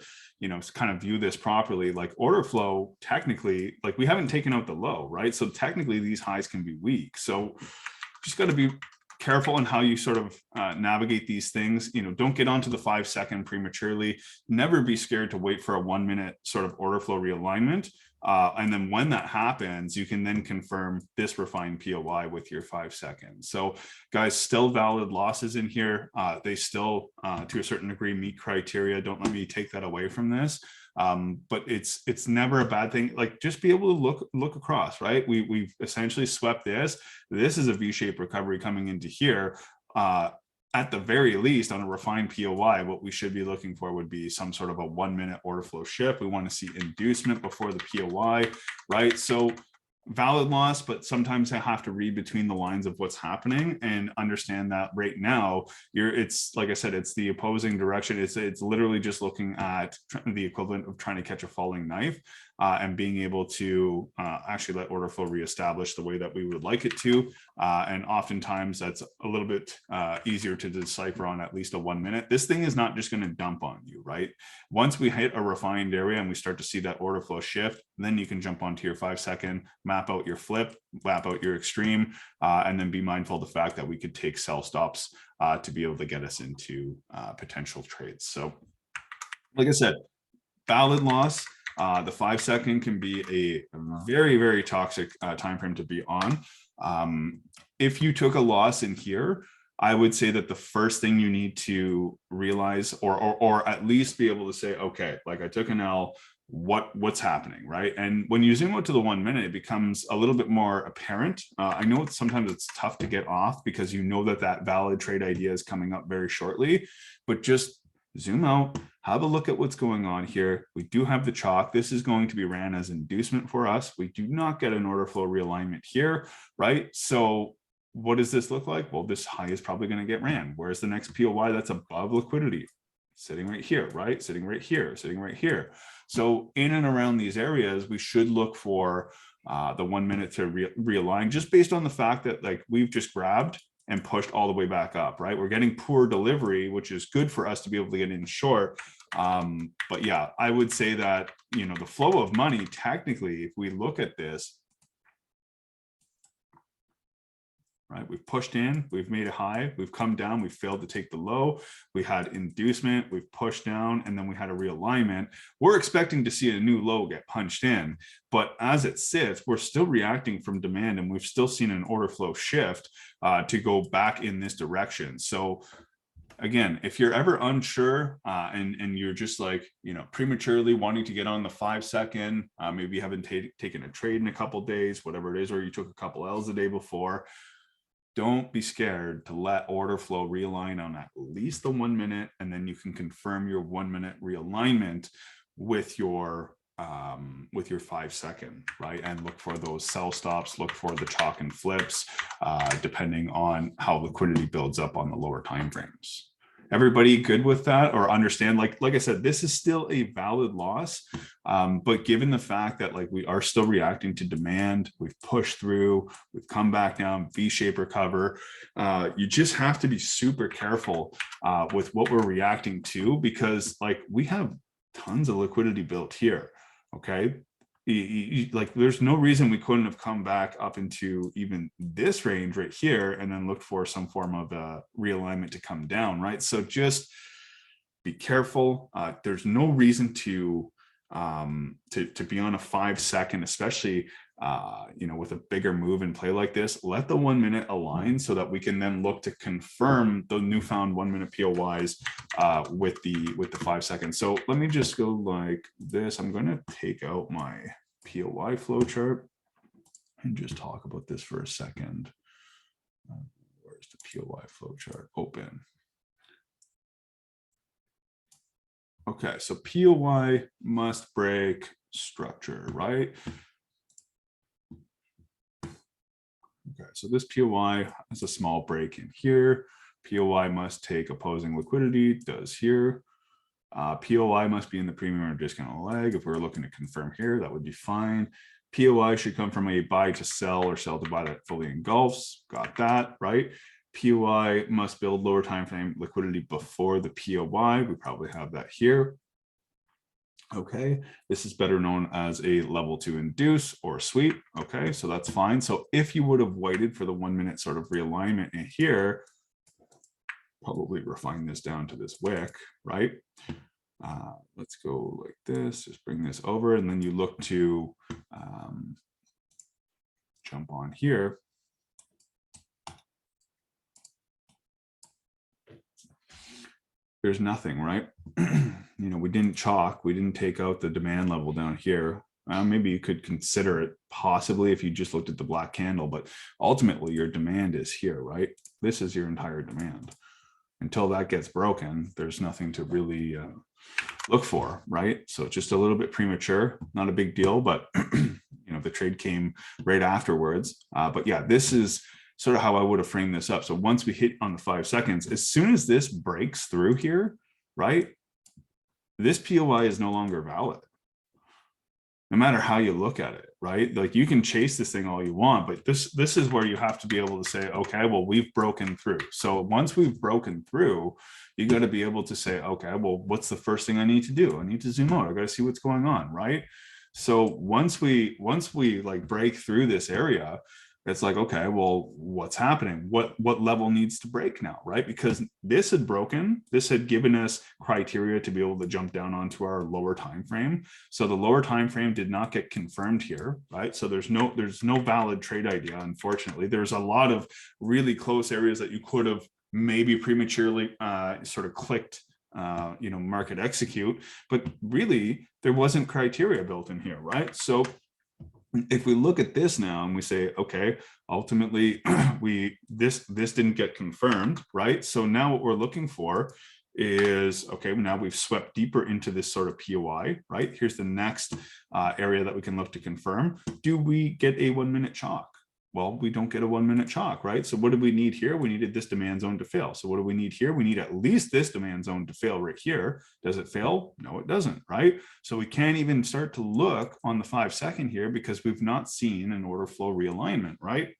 kind of view this properly, like order flow, technically, like we haven't taken out the low, right? So technically these highs can be weak. So just got to be careful in how you sort of navigate these things. Don't get onto the 5 second prematurely. Never be scared to wait for a 1 minute sort of order flow realignment. And then when that happens, you can then confirm this refined POI with your 5 seconds. So guys, still valid losses in here. They still, to a certain degree, meet criteria. Don't let me take that away from this. But it's never a bad thing. Like just be able to look across, right? We've essentially swept this. This is a V-shaped recovery coming into here. At the very least, on a refined POI, what we should be looking for would be some sort of a 1 minute order flow shift. We want to see inducement before the POI, right? So valid loss, but sometimes I have to read between the lines of what's happening and understand that right now it's like I said, it's the opposing direction. It's literally just looking at the equivalent of trying to catch a falling knife, and being able to actually let order flow reestablish the way that we would like it to. And oftentimes that's a little bit easier to decipher on at least a 1 minute. This thing is not just going to dump on you, right? Once we hit a refined area and we start to see that order flow shift, then you can jump onto your 5 second, map out your flip, map out your extreme, and then be mindful of the fact that we could take sell stops to be able to get us into potential trades. So like I said, valid loss. The 5 second can be a very, very toxic time frame to be on. If you took a loss in here, I would say that the first thing you need to realize, or at least be able to say, okay, like I took an L, what's happening, right? And when you zoom out to the 1 minute, it becomes a little bit more apparent. I know sometimes it's tough to get off because that valid trade idea is coming up very shortly, but just zoom out, have a look at what's going on here. We do have the chalk. This is going to be ran as inducement for us. We do not get an order flow realignment here, right? So what does this look like? Well, this high is probably going to get ran. Where's the next POI that's above liquidity? Sitting right here, right? Sitting right here, sitting right here. So in and around these areas, we should look for the 1 minute to realign, just based on the fact that like we've just grabbed and pushed all the way back up, right? We're getting poor delivery, which is good for us to be able to get in short. But yeah, I would say that, the flow of money, technically, if we look at this, right? We've pushed in, we've made a high, we've come down, we failed to take the low, we had inducement, we've pushed down, and then we had a realignment. We're expecting to see a new low get punched in, but as it sits, we're still reacting from demand, and we've still seen an order flow shift to go back in this direction. So again, if you're ever unsure and you're just like, you know, prematurely wanting to get on the 5 second, maybe you haven't taken a trade in a couple days, whatever it is, or you took a couple L's the day before, don't be scared to let order flow realign on at least the 1 minute, and then you can confirm your 1 minute realignment with your 5 second, right? And look for those sell stops, look for the chalk and flips, depending on how liquidity builds up on the lower time frames. Everybody good with that, or understand, like I said, this is still a valid loss, but given the fact that like we are still reacting to demand, we've pushed through, we've come back down, V-shape recover, you just have to be super careful with what we're reacting to, because like we have tons of liquidity built here. Okay, like there's no reason we couldn't have come back up into even this range right here and then looked for some form of a realignment to come down, right? So just be careful. There's no reason to be on a 5 second, especially you know, with a bigger move and play like this. Let the 1 minute align so that we can then look to confirm the newfound 1 minute POIs with the 5 seconds. So let me just go like this. I'm going to take out my POI flow chart and just talk about this for a second. Where's the POI flow chart? Open. Okay, so POI must break structure, right? Okay, so this POI has a small break in here. POI must take opposing liquidity, does here. POI must be in the premium or discount leg. If we're looking to confirm here, that would be fine. POI should come from a buy to sell or sell to buy that fully engulfs. Got that, right? POI must build lower time frame liquidity before the POI. We probably have that here. Okay, this is better known as a level 2 induce or sweep. Okay, so that's fine. So if you would have waited for the 1 minute sort of realignment in here, probably refine this down to this wick, right? Let's go like this, just bring this over, and then you look to jump on here. There's nothing, right? You know, we didn't chalk, we didn't take out the demand level down here. Maybe you could consider it possibly if you just looked at the black candle, but ultimately your demand is here, right? This is your entire demand. Until that gets broken, there's nothing to really look for, right? So it's just a little bit premature, not a big deal, but you know, the trade came right afterwards. But yeah, this is sort of how I would have framed this up. So once we hit on the 5 seconds, as soon as this breaks through here, right, this POI is no longer valid. No matter how you look at it, right? Like you can chase this thing all you want, but this is where you have to be able to say, okay, well, we've broken through. So once we've broken through, you got to be able to say, okay, well, what's the first thing I need to do? I need to zoom out. I got to see what's going on, right? So once we like break through this area, it's like, okay, well, what's happening? What level needs to break now, right? Because this had broken, this had given us criteria to be able to jump down onto our lower time frame. So the lower time frame did not get confirmed here, right? So there's no valid trade idea, unfortunately. There's a lot of really close areas that you could have maybe prematurely sort of clicked you know, market execute, but really there wasn't criteria built in here, right? So if we look at this now and we say, okay, ultimately this didn't get confirmed, right? So now what we're looking for is, okay, now we've swept deeper into this sort of POI, right? Here's the next area that we can look to confirm. Do we get a 1 minute chalk? Well, we don't get a 1 minute chalk, right? So what do we need here? We needed this demand zone to fail. So what do we need here? We need at least this demand zone to fail right here. Does it fail? No, it doesn't, right? So we can't even start to look on the 5 second here because we've not seen an order flow realignment, right?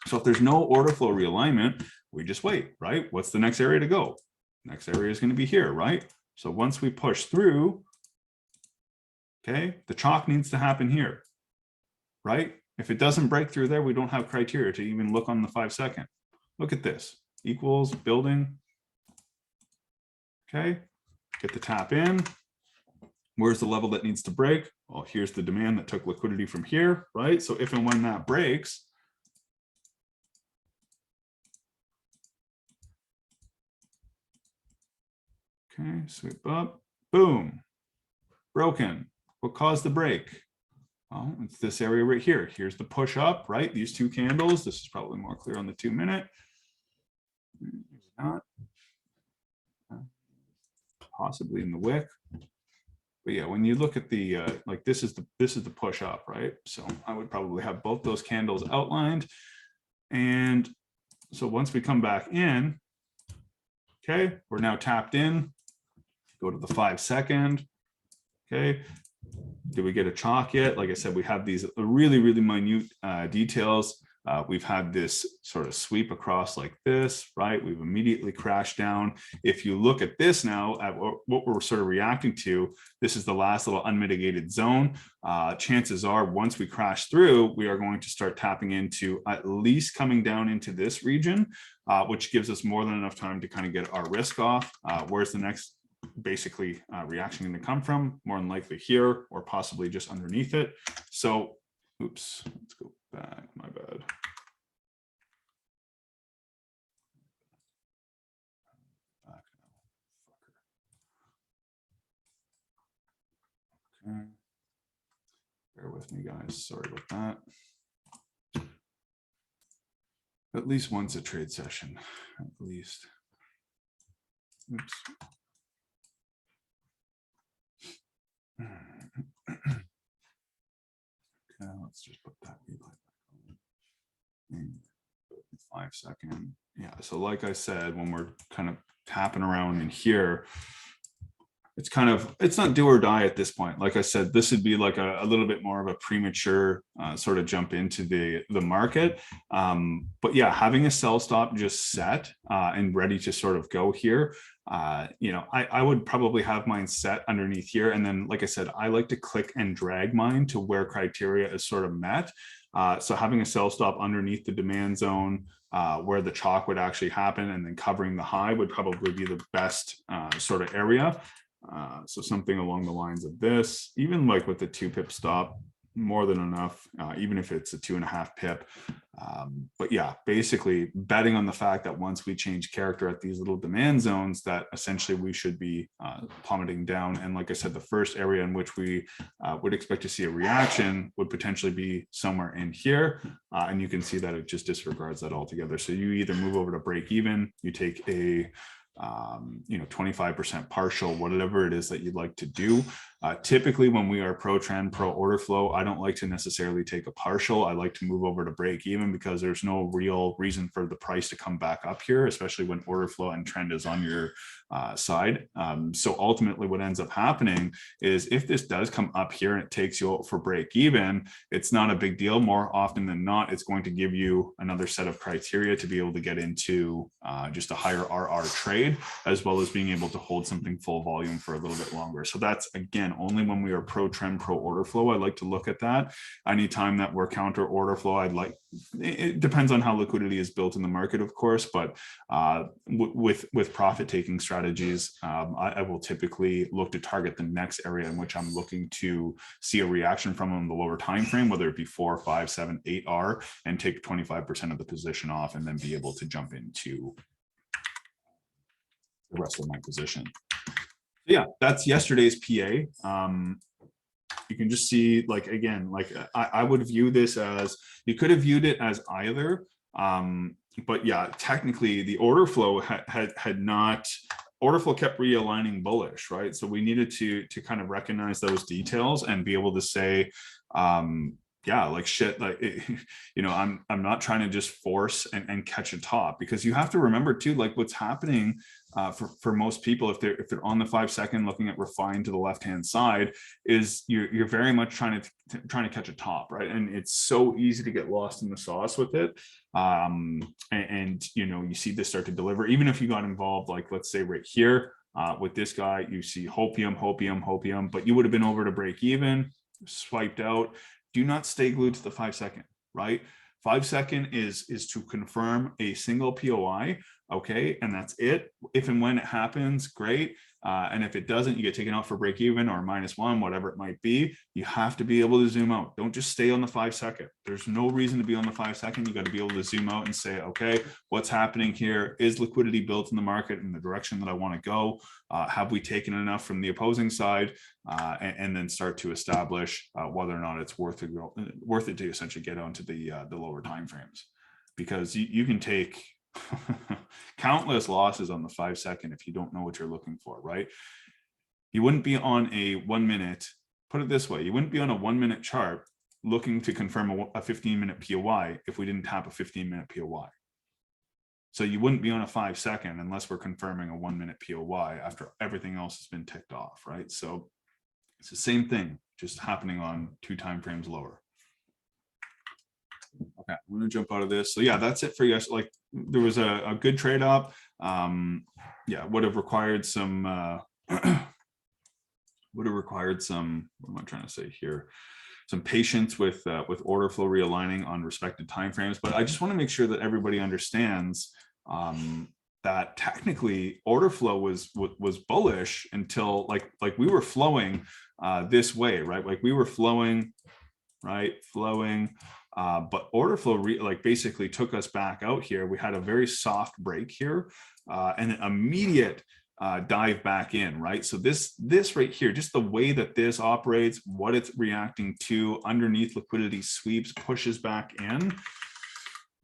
So if there's no order flow realignment, we just wait, right? What's the next area to go? Next area is going to be here, right? So once we push through, okay, the chalk needs to happen here, right? If it doesn't break through there, we don't have criteria to even look on the 5 second. Look at this, equals building. Okay, get the tap in. Where's the level that needs to break? Well, here's the demand that took liquidity from here, right? So if and when that breaks, okay, sweep up, boom, broken. What caused the break? Well, it's this area right here. Here's the push up, right? These two candles. This is probably more clear on the 2 minute. Not. Possibly in the wick. But yeah, when you look at the like this is the push up, right? So I would probably have both those candles outlined. And so once we come back in, okay, we're now tapped in. Go to the 5 second. Okay. Did we get a chalk yet? Like I said, we have these really, really minute details. We've had this sort of sweep across like this, right? We've immediately crashed down. If you look at this now, at what we're sort of reacting to, this is the last little unmitigated zone. Chances are once we crash through, we are going to start tapping into at least coming down into this region, which gives us more than enough time to kind of get our risk off. Where's the next basically reaction going to come from? More than likely here or possibly just underneath it. So, oops, let's go back, my bad. Okay. Bear with me, guys. Sorry about that. At least once a trade session, at least. Oops. Okay, let's just put that in 5 second. Yeah, so like I said, when we're kind of tapping around in here, it's not do or die at this point. Like I said, this would be like a little bit more of a premature sort of jump into the market. But yeah, having a sell stop just set and ready to sort of go here. You know, I would probably have mine set underneath here. And then, like I said, I like to click and drag mine to where criteria is sort of met. So having a sell stop underneath the demand zone where the chalk would actually happen and then covering the high would probably be the best sort of area. So something along the lines of this, even like with the 2 pip stop, more than enough, even if it's a 2.5 pip. But yeah, basically betting on the fact that once we change character at these little demand zones, that essentially we should be plummeting down. And like I said, the first area in which we would expect to see a reaction would potentially be somewhere in here. And you can see that it just disregards that altogether. So you either move over to break even, you take a 25% partial, whatever it is that you'd like to do. Typically when we are pro trend, pro order flow, I don't like to necessarily take a partial. I like to move over to break even because there's no real reason for the price to come back up here, especially when order flow and trend is on your side. So ultimately what ends up happening is if this does come up here and it takes you out for break even, it's not a big deal. More often than not, it's going to give you another set of criteria to be able to get into just a higher RR trade, as well as being able to hold something full volume for a little bit longer. So that's, again, only when we are pro trend, pro order flow, I like to look at that. Anytime that we're counter order flow, it depends on how liquidity is built in the market, of course, but with profit taking strategies, I will typically look to target the next area in which I'm looking to see a reaction from on the lower time frame, whether it be 4, 5, 7, 8R, and take 25% of the position off and then be able to jump into the rest of my position. Yeah, that's yesterday's PA. You can just see, like, again, like I would view this as, you could have viewed it as either, but yeah, technically the order flow had not, order flow kept realigning bullish, right? So we needed to kind of recognize those details and be able to say, yeah, like shit, like, I'm not trying to just force and catch a top, because you have to remember too, like what's happening for most people, if they're on the 5 second looking at refine to the left hand side, is you're very much trying to catch a top, right? And it's so easy to get lost in the sauce with it. And you see this start to deliver, even if you got involved, like let's say right here with this guy, you see hopium, but you would have been over to break even, swiped out, do not stay glued to the 5 second, right? 5 second is to confirm a single POI, okay, and that's it. If and when it happens, great. And if it doesn't, you get taken out for break even or -1, whatever it might be. You have to be able to zoom out. Don't just stay on the 5 second. There's no reason to be on the 5 second. You got to be able to zoom out and say, okay, what's happening here? Is liquidity built in the market in the direction that I want to go? Have we taken enough from the opposing side? And then start to establish whether or not it's worth it to essentially get onto the lower timeframes, because you can take countless losses on the 5 second if you don't know what you're looking for, right? You wouldn't be on a 1 minute, put it this way, you wouldn't be on a 1 minute chart looking to confirm a 15-minute POI if we didn't tap a 15-minute POI. So you wouldn't be on a 5 second unless we're confirming a 1 minute POI after everything else has been ticked off, right? So it's the same thing, just happening on 2 time frames lower. Okay, I'm gonna jump out of this. So yeah, that's it for you guys. Like, there was a good trade up. Yeah, would have required some what am I trying to say here? Some patience with order flow realigning on respected timeframes. But I just want to make sure that everybody understands that technically order flow was bullish until like we were flowing this way, right? Like we were flowing, right? But order flow basically took us back out here. We had a very soft break here and an immediate dive back in, right? So this right here, just the way that this operates, what it's reacting to underneath liquidity sweeps, pushes back in.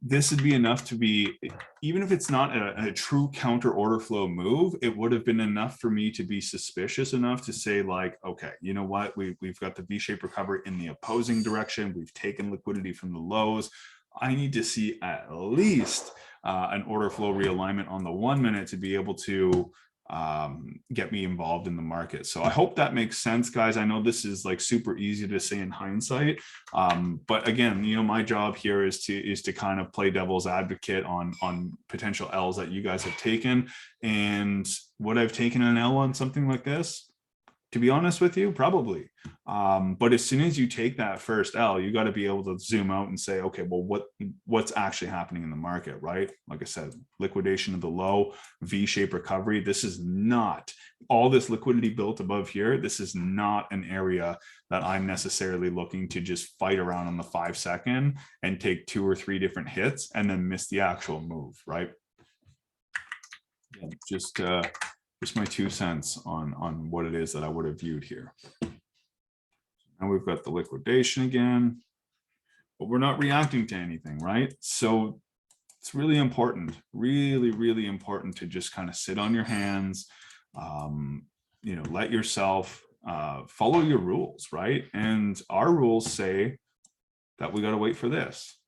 This would be enough to be, even if it's not a true counter order flow move, it would have been enough for me to be suspicious enough to say like, okay, you know what, we've got the V-shaped recovery in the opposing direction. We've taken liquidity from the lows. I need to see at least an order flow realignment on the 1 minute to be able to get me involved in the market. So I hope that makes sense, guys. I know this is like super easy to say in hindsight, but again, you know, my job here is to kind of play devil's advocate on potential L's that you guys have taken. And would I've taken an L on something like this? To be honest with you, probably. But as soon as you take that first L, you got to be able to zoom out and say, okay, well, what's actually happening in the market, right? Like I said, liquidation of the low, V-shaped recovery. This is not all this liquidity built above here. This is not an area that I'm necessarily looking to just fight around on the 5 second and take 2 or 3 different hits and then miss the actual move, right? Yeah, just my 2 cents on what it is that I would have viewed here. Now we've got the liquidation again, but we're not reacting to anything, right? So it's really important, really important to just kind of sit on your hands, you know, let yourself follow your rules, right? And our rules say that we got to wait for this.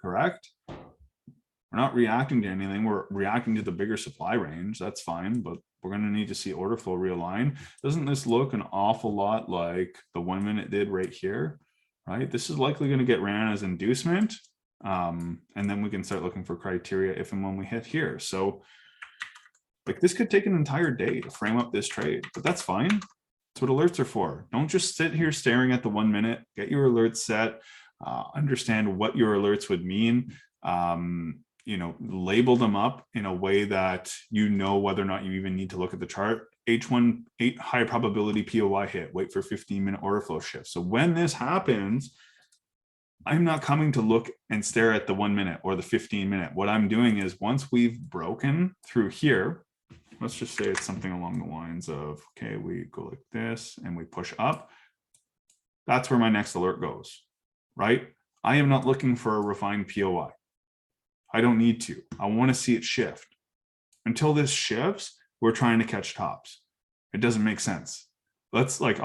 Correct? We're not reacting to anything. We're reacting to the bigger supply range. That's fine, but we're going to need to see order flow realign. Doesn't this look an awful lot like the 1 minute did right here, right? This is likely going to get ran as inducement. And then we can start looking for criteria if and when we hit here. So like this could take an entire day to frame up this trade, but that's fine. That's what alerts are for. Don't just sit here staring at the 1 minute. Get your alerts set. Understand what your alerts would mean. You know, label them up in a way that you know whether or not you even need to look at the chart. H1 8 high probability POI hit, wait for 15-minute order flow shift. So when this happens, I'm not coming to look and stare at the 1 minute or the 15-minute. What I'm doing is once we've broken through here, let's just say it's something along the lines of, okay, we go like this and we push up. That's where my next alert goes, right? I am not looking for a refined POI. I don't need to. I want to see it shift. Until this shifts, we're trying to catch tops. It doesn't make sense. That's like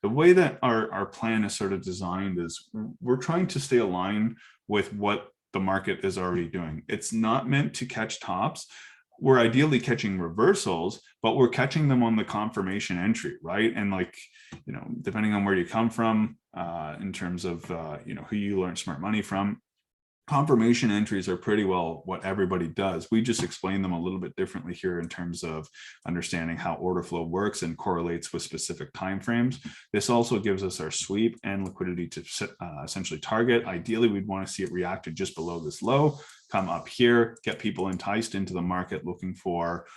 the way that our plan is sort of designed is we're trying to stay aligned with what the market is already doing. It's not meant to catch tops. We're ideally catching reversals, but we're catching them on the confirmation entry, right? And like, you know, depending on where you come from in terms of, you know, who you learn smart money from, confirmation entries are pretty well what everybody does. We just explain them a little bit differently here in terms of understanding how order flow works and correlates with specific timeframes. This also gives us our sweep and liquidity to essentially target. Ideally, we'd want to see it reacted just below this low, come up here, get people enticed into the market looking for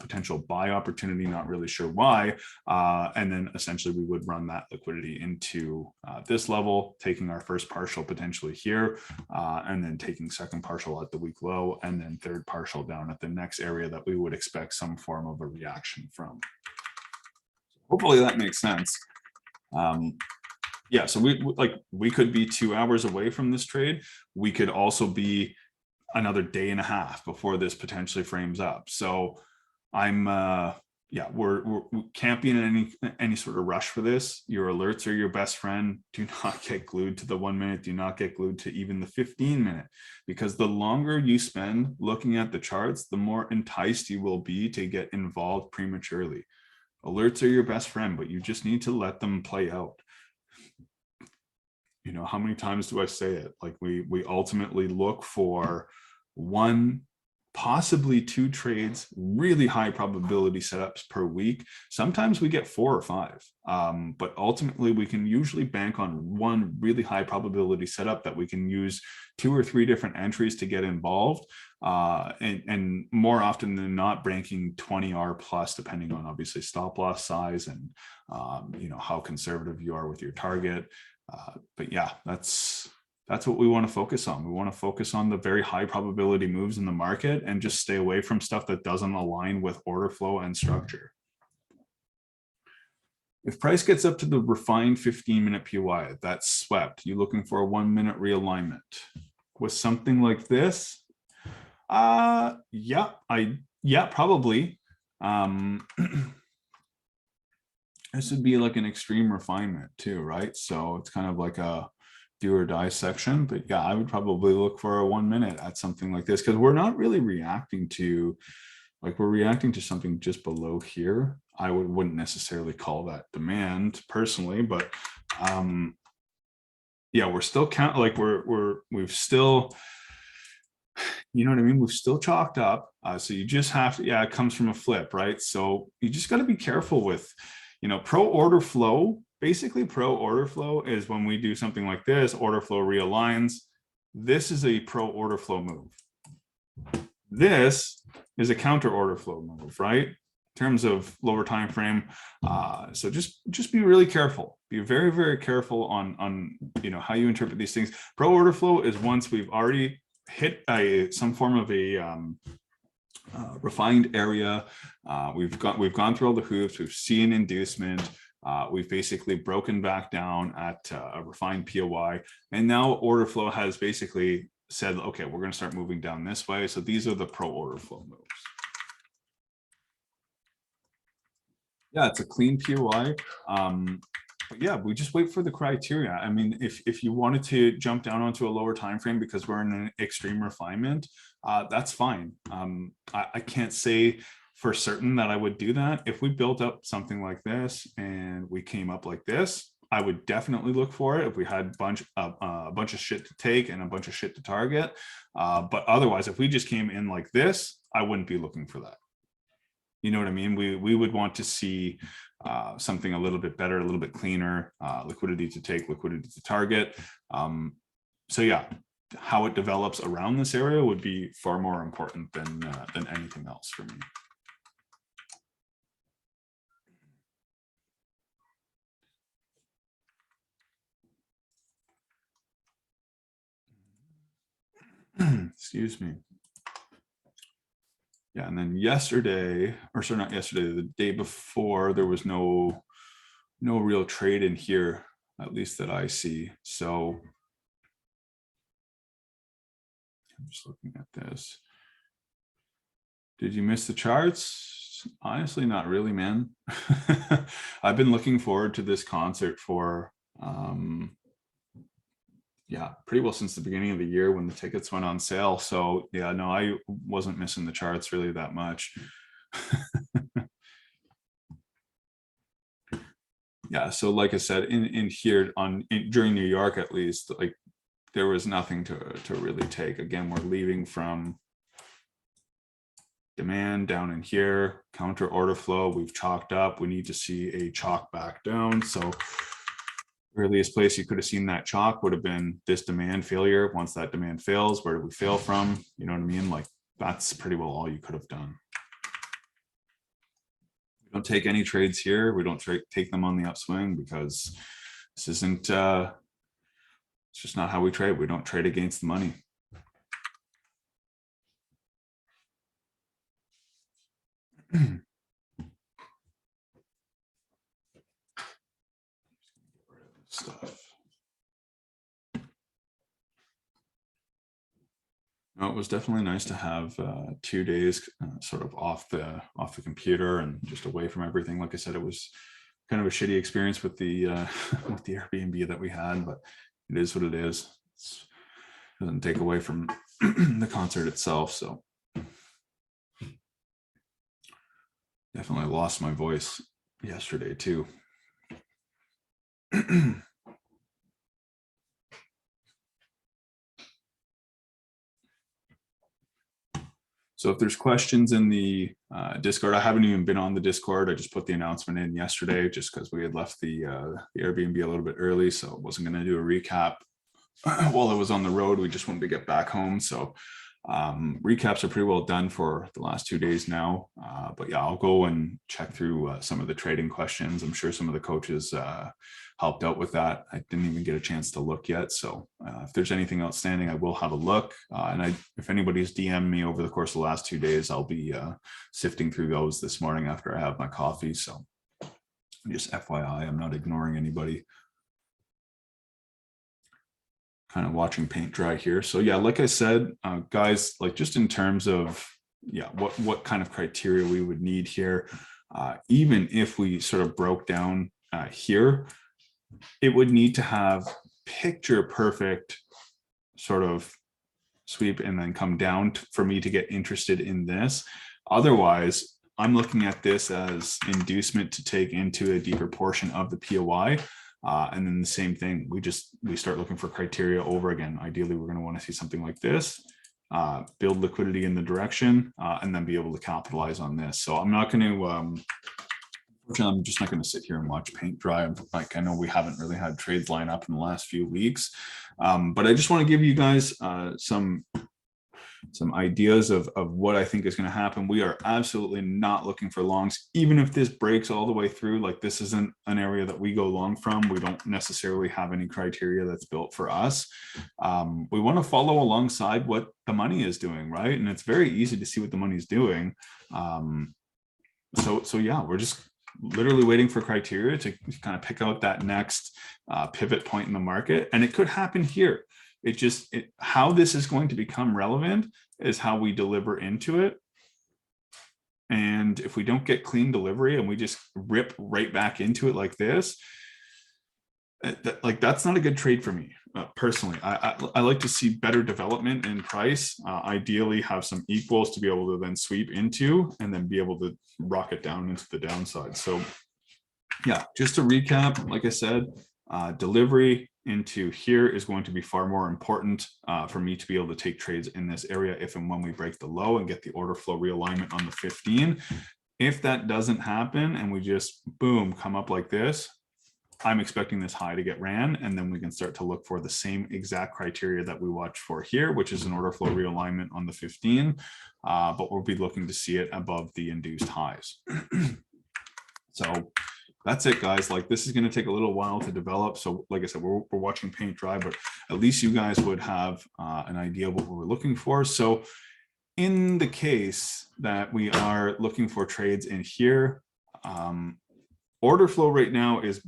potential buy opportunity, not really sure why. And then essentially we would run that liquidity into this level, taking our first partial potentially here, and then taking second partial at the week low, and then third partial down at the next area that we would expect some form of a reaction from. Hopefully that makes sense. Yeah, so we could be 2 hours away from this trade. We could also be another day and a half before this potentially frames up. So I'm yeah, we can't be in any sort of rush for this. Your alerts are your best friend. Do not get glued to the 1 minute. Do not get glued to even the 15-minute, because the longer you spend looking at the charts, the more enticed you will be to get involved prematurely. Alerts are your best friend, but you just need to let them play out. You know, how many times do I say it? Like we ultimately look for 1, possibly 2 trades, really high probability setups per week. Sometimes we get 4 or 5, but ultimately we can usually bank on 1 really high probability setup that we can use 2 or 3 different entries to get involved, and more often than not banking 20R plus, depending on obviously stop loss size and you know, how conservative you are with your target. But yeah, that's what we want to focus on. We want to focus on the very high probability moves in the market and just stay away from stuff that doesn't align with order flow and structure. If price gets up to the refined 15-minute PY, that's swept. You looking for a 1 minute realignment with something like this? Yeah, probably. This would be like an extreme refinement too, right? So it's kind of like a do or die section, but yeah, I would probably look for a 1 minute at something like this, because we're not really reacting to, like, we're reacting to something just below here. I wouldn't necessarily call that demand personally, but yeah, we're still we've still, you know what I mean? We've still chalked up. So you just have to, yeah, it comes from a flip, right? So you just got to be careful with, you know, pro order flow. Basically, pro order flow is when we do something like this, order flow realigns. This is a pro order flow move. This is a counter order flow move, right? In terms of lower time frame. So just be really careful. Be very, very careful on you know, how you interpret these things. Pro order flow is once we've already hit some form of a refined area. We've gone through all the hoops. We've seen inducement. We've basically broken back down at a refined POI, and now order flow has basically said, okay, we're going to start moving down this way. So these are the pro order flow moves. Yeah, it's a clean POI. But yeah, we just wait for the criteria. I mean, if you wanted to jump down onto a lower time frame because we're in an extreme refinement, that's fine. I can't say for certain that I would do that. If we built up something like this and we came up like this, I would definitely look for it if we had a bunch of shit to take and a bunch of shit to target. But otherwise, if we just came in like this, I wouldn't be looking for that. You know what I mean? We would want to see something a little bit better, a little bit cleaner, liquidity to take, liquidity to target. So yeah, how it develops around this area would be far more important than anything else for me. Excuse me. Yeah, and then yesterday, or sorry, not yesterday, the day before, there was no real trade in here, at least that I see. So I'm just looking at this. Did you miss the charts? Honestly, not really, man. I've been looking forward to this concert for yeah, pretty well since the beginning of the year when the tickets went on sale. So yeah, no, I wasn't missing the charts really that much. Yeah, so like I said, in here during New York, at least, like there was nothing to really take. Again, we're leaving from demand down in here, counter order flow, we've chalked up. We need to see a chalk back down. So earliest place you could have seen that chalk would have been this demand failure. Once that demand fails, where do we fail from? You know what I mean? Like that's pretty well all you could have done. We don't take any trades here. We don't take them on the upswing because this isn't, it's just not how we trade. We don't trade against the money. Stuff. No, it was definitely nice to have 2 days sort of off the computer and just away from everything. Like I said, it was kind of a shitty experience with the with the Airbnb that we had, but it is what it is. It doesn't take away from the concert itself. So definitely lost my voice yesterday too. So if there's questions in the Discord, I haven't even been on the Discord. I just put the announcement in yesterday just because we had left the Airbnb a little bit early. So I wasn't going to do a recap while I was on the road. We just wanted to get back home. So recaps are pretty well done for the last 2 days now. But yeah, I'll go and check through some of the trading questions. I'm sure some of the coaches helped out with that. I didn't even get a chance to look yet. So if there's anything outstanding, I will have a look. And if anybody's DM'd me over the course of the last 2 days, I'll be sifting through those this morning after I have my coffee. So just FYI, I'm not ignoring anybody. Kind of watching paint dry here. So yeah, like I said, guys, like just in terms of, yeah, what kind of criteria we would need here, even if we sort of broke down here, it would need to have picture perfect sort of sweep and then come down for me to get interested in this. Otherwise, I'm looking at this as inducement to take into a deeper portion of the POI. And then the same thing, we start looking for criteria over again. Ideally, we're going to want to see something like this, build liquidity in the direction, and then be able to capitalize on this. So I'm not going to, unfortunately, I'm just not going to sit here and watch paint dry. Like, I know we haven't really had trades line up in the last few weeks, but I just want to give you guys some ideas of what I think is going to happen. We are absolutely not looking for longs, even if this breaks all the way through. Like, this isn't an area that we go long from. We don't necessarily have any criteria that's built for us. We want to follow alongside what the money is doing, right? And it's very easy to see what the money's doing. So yeah, we're just literally waiting for criteria to kind of pick out that next pivot point in the market. And it could happen here. How this is going to become relevant is how we deliver into it. And if we don't get clean delivery and we just rip right back into it like this, that's not a good trade for me personally. I like to see better development in price, ideally have some equals to be able to then sweep into and then be able to rocket down into the downside. So yeah, just to recap, like I said, delivery into here is going to be far more important for me to be able to take trades in this area if and when we break the low and get the order flow realignment on the 15. If that doesn't happen and we just boom come up like this, I'm expecting this high to get ran, and then we can start to look for the same exact criteria that we watch for here, which is an order flow realignment on the 15, but we'll be looking to see it above the induced highs. So that's it, guys. Like, this is going to take a little while to develop. So like I said, we're watching paint dry, but at least you guys would have an idea of what we're looking for. So in the case that we are looking for trades in here, order flow right now is,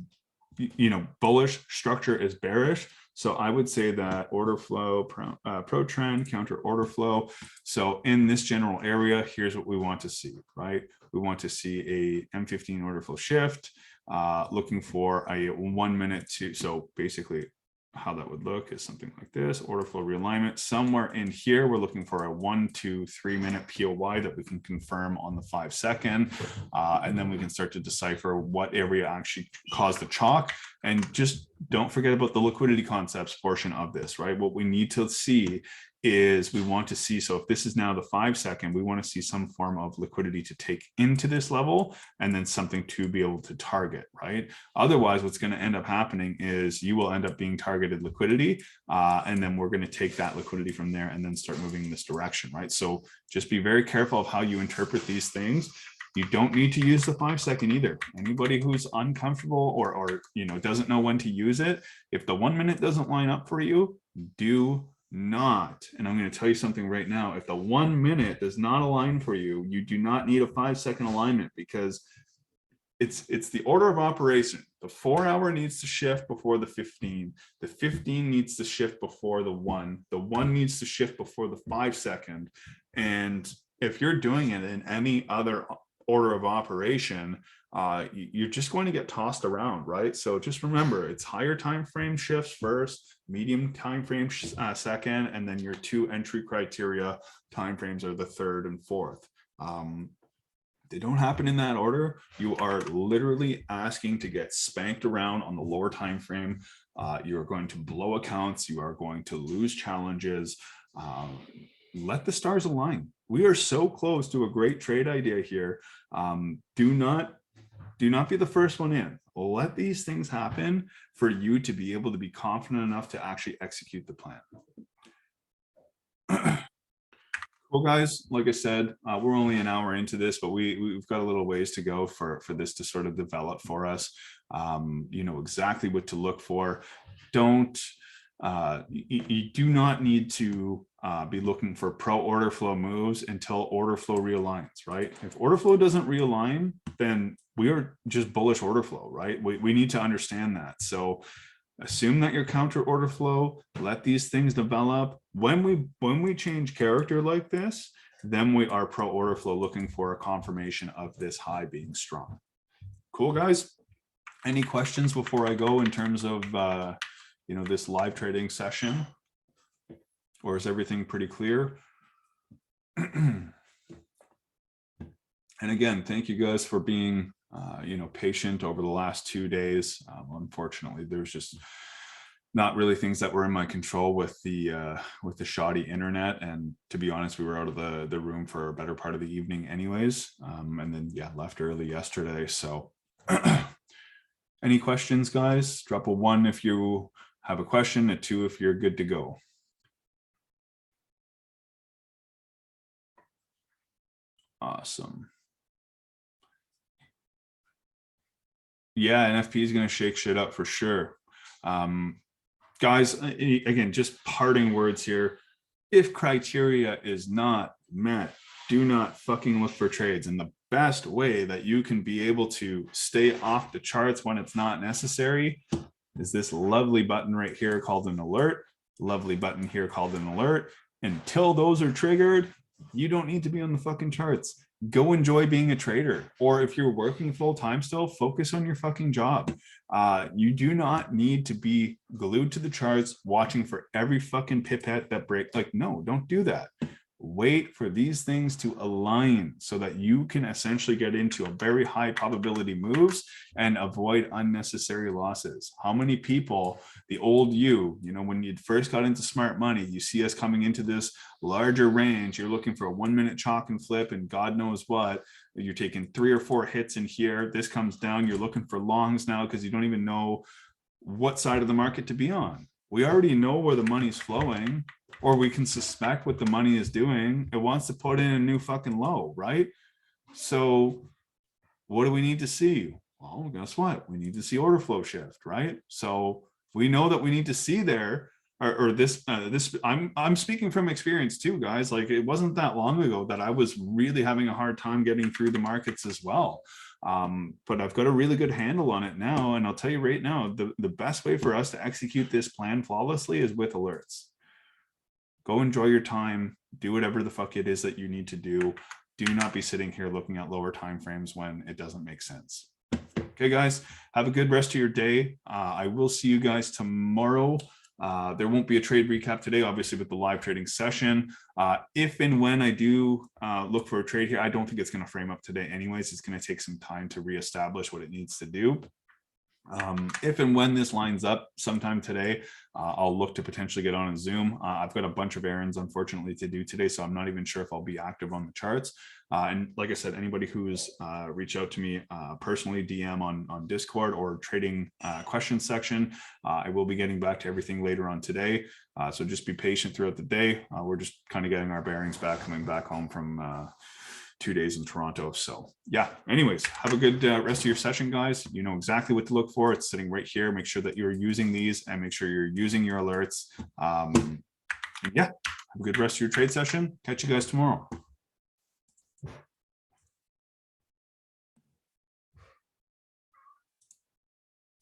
bullish, structure is bearish. So I would say that order flow, pro trend, counter order flow. So in this general area, here's what we want to see, right? We want to see a M15 order flow shift, looking for a 1 minute to, so basically how that would look is something like this: order flow realignment. Somewhere in here, we're looking for a 1, 2, 3 minute POY that we can confirm on the 5 second. And then we can start to decipher what area actually caused the chalk. And just don't forget about the liquidity concepts portion of this, right? What we need to see is we want to see, so if this is now the 5 second, we want to see some form of liquidity to take into this level and then something to be able to target, right? Otherwise, what's going to end up happening is you will end up being targeted liquidity, and then we're going to take that liquidity from there and then start moving in this direction, right? So just be very careful of how you interpret these things. You don't need to use the 5 second either. Anybody who's uncomfortable or doesn't know when to use it, if the 1 minute doesn't line up for you, do not. And I'm going to tell you something right now. If the 1 minute does not align for you, you do not need a 5 second alignment, because it's the order of operation. The 4 hour needs to shift before the 15. The 15 needs to shift before the 1. The 1 needs to shift before the 5 second. And if you're doing it in any other order of operation, you're just going to get tossed around, right? So just remember, it's higher time frame shifts first, medium time frame second, and then your 2 entry criteria time frames are the 3rd and 4th. They don't happen in that order. You are literally asking to get spanked around on the lower time frame. You are going to blow accounts. You are going to lose challenges. Let the stars align. We are so close to a great trade idea here. Do not be the first one in. Let these things happen for you to be able to be confident enough to actually execute the plan. Well, guys, like I said, we're only an hour into this, but we've got a little ways to go for this to sort of develop for us. You know exactly what to look for. You do not need to be looking for pro order flow moves until order flow realigns, right? If order flow doesn't realign, then we are just bullish order flow, right? We need to understand that. So assume that your counter order flow, let these things develop. When we change character like this, then we are pro order flow, looking for a confirmation of this high being strong. Cool, guys. Any questions before I go in terms of this live trading session, or is everything pretty clear? And again, thank you guys for being patient over the last 2 days. Unfortunately, there's just not really things that were in my control with the shoddy internet, and to be honest, we were out of the room for a better part of the evening anyways, and then left early yesterday. So any questions, guys? Drop a 1 if you have a question, a 2 if you're good to go. Awesome. Yeah, NFP is going to shake shit up for sure. Guys, again, just parting words here. If criteria is not met, do not fucking look for trades. And the best way that you can be able to stay off the charts when it's not necessary is this lovely button right here called an alert. Lovely button here called an alert. Until those are triggered, you don't need to be on the fucking charts. Go enjoy being a trader. Or if you're working full time still, focus on your fucking job. You do not need to be glued to the charts watching for every fucking pipette that breaks. Like, no, don't do that. Wait for these things to align so that you can essentially get into a very high probability moves and avoid unnecessary losses. How many people, the old when you first got into smart money, you see us coming into this larger range, you're looking for a 1 minute chalk and flip and God knows what, you're taking 3 or 4 hits in here, this comes down, you're looking for longs now because you don't even know what side of the market to be on. We already know where the money's flowing, or we can suspect what the money is doing. It wants to put in a new fucking low, right? So what do we need to see? Well, guess what? We need to see order flow shift, right? So we know that we need to see there, or this. I'm speaking from experience too, guys. Like, it wasn't that long ago that I was really having a hard time getting through the markets as well. But I've got a really good handle on it now. And I'll tell you right now, the best way for us to execute this plan flawlessly is with alerts. Go enjoy your time, do whatever the fuck it is that you need to do. Do not be sitting here looking at lower time frames when it doesn't make sense. Okay, guys, have a good rest of your day. I will see you guys tomorrow There won't be a trade recap today, obviously, with the live trading session. If and when I do look for a trade here, I don't think it's going to frame up today anyways. It's going to take some time to reestablish what it needs to do. If and when this lines up sometime today, I'll look to potentially get on a Zoom. I've got a bunch of errands, unfortunately, to do today, so I'm not even sure if I'll be active on the charts. And like I said, anybody who's reached out to me personally, DM on Discord or trading question section, I will be getting back to everything later on today. So just be patient throughout the day. We're just kind of getting our bearings back, coming back home from 2 days in Toronto. So yeah, anyways, have a good rest of your session, guys. You know exactly what to look for. It's sitting right here. Make sure that you're using these and make sure you're using your alerts. Yeah, have a good rest of your trade session. Catch you guys tomorrow.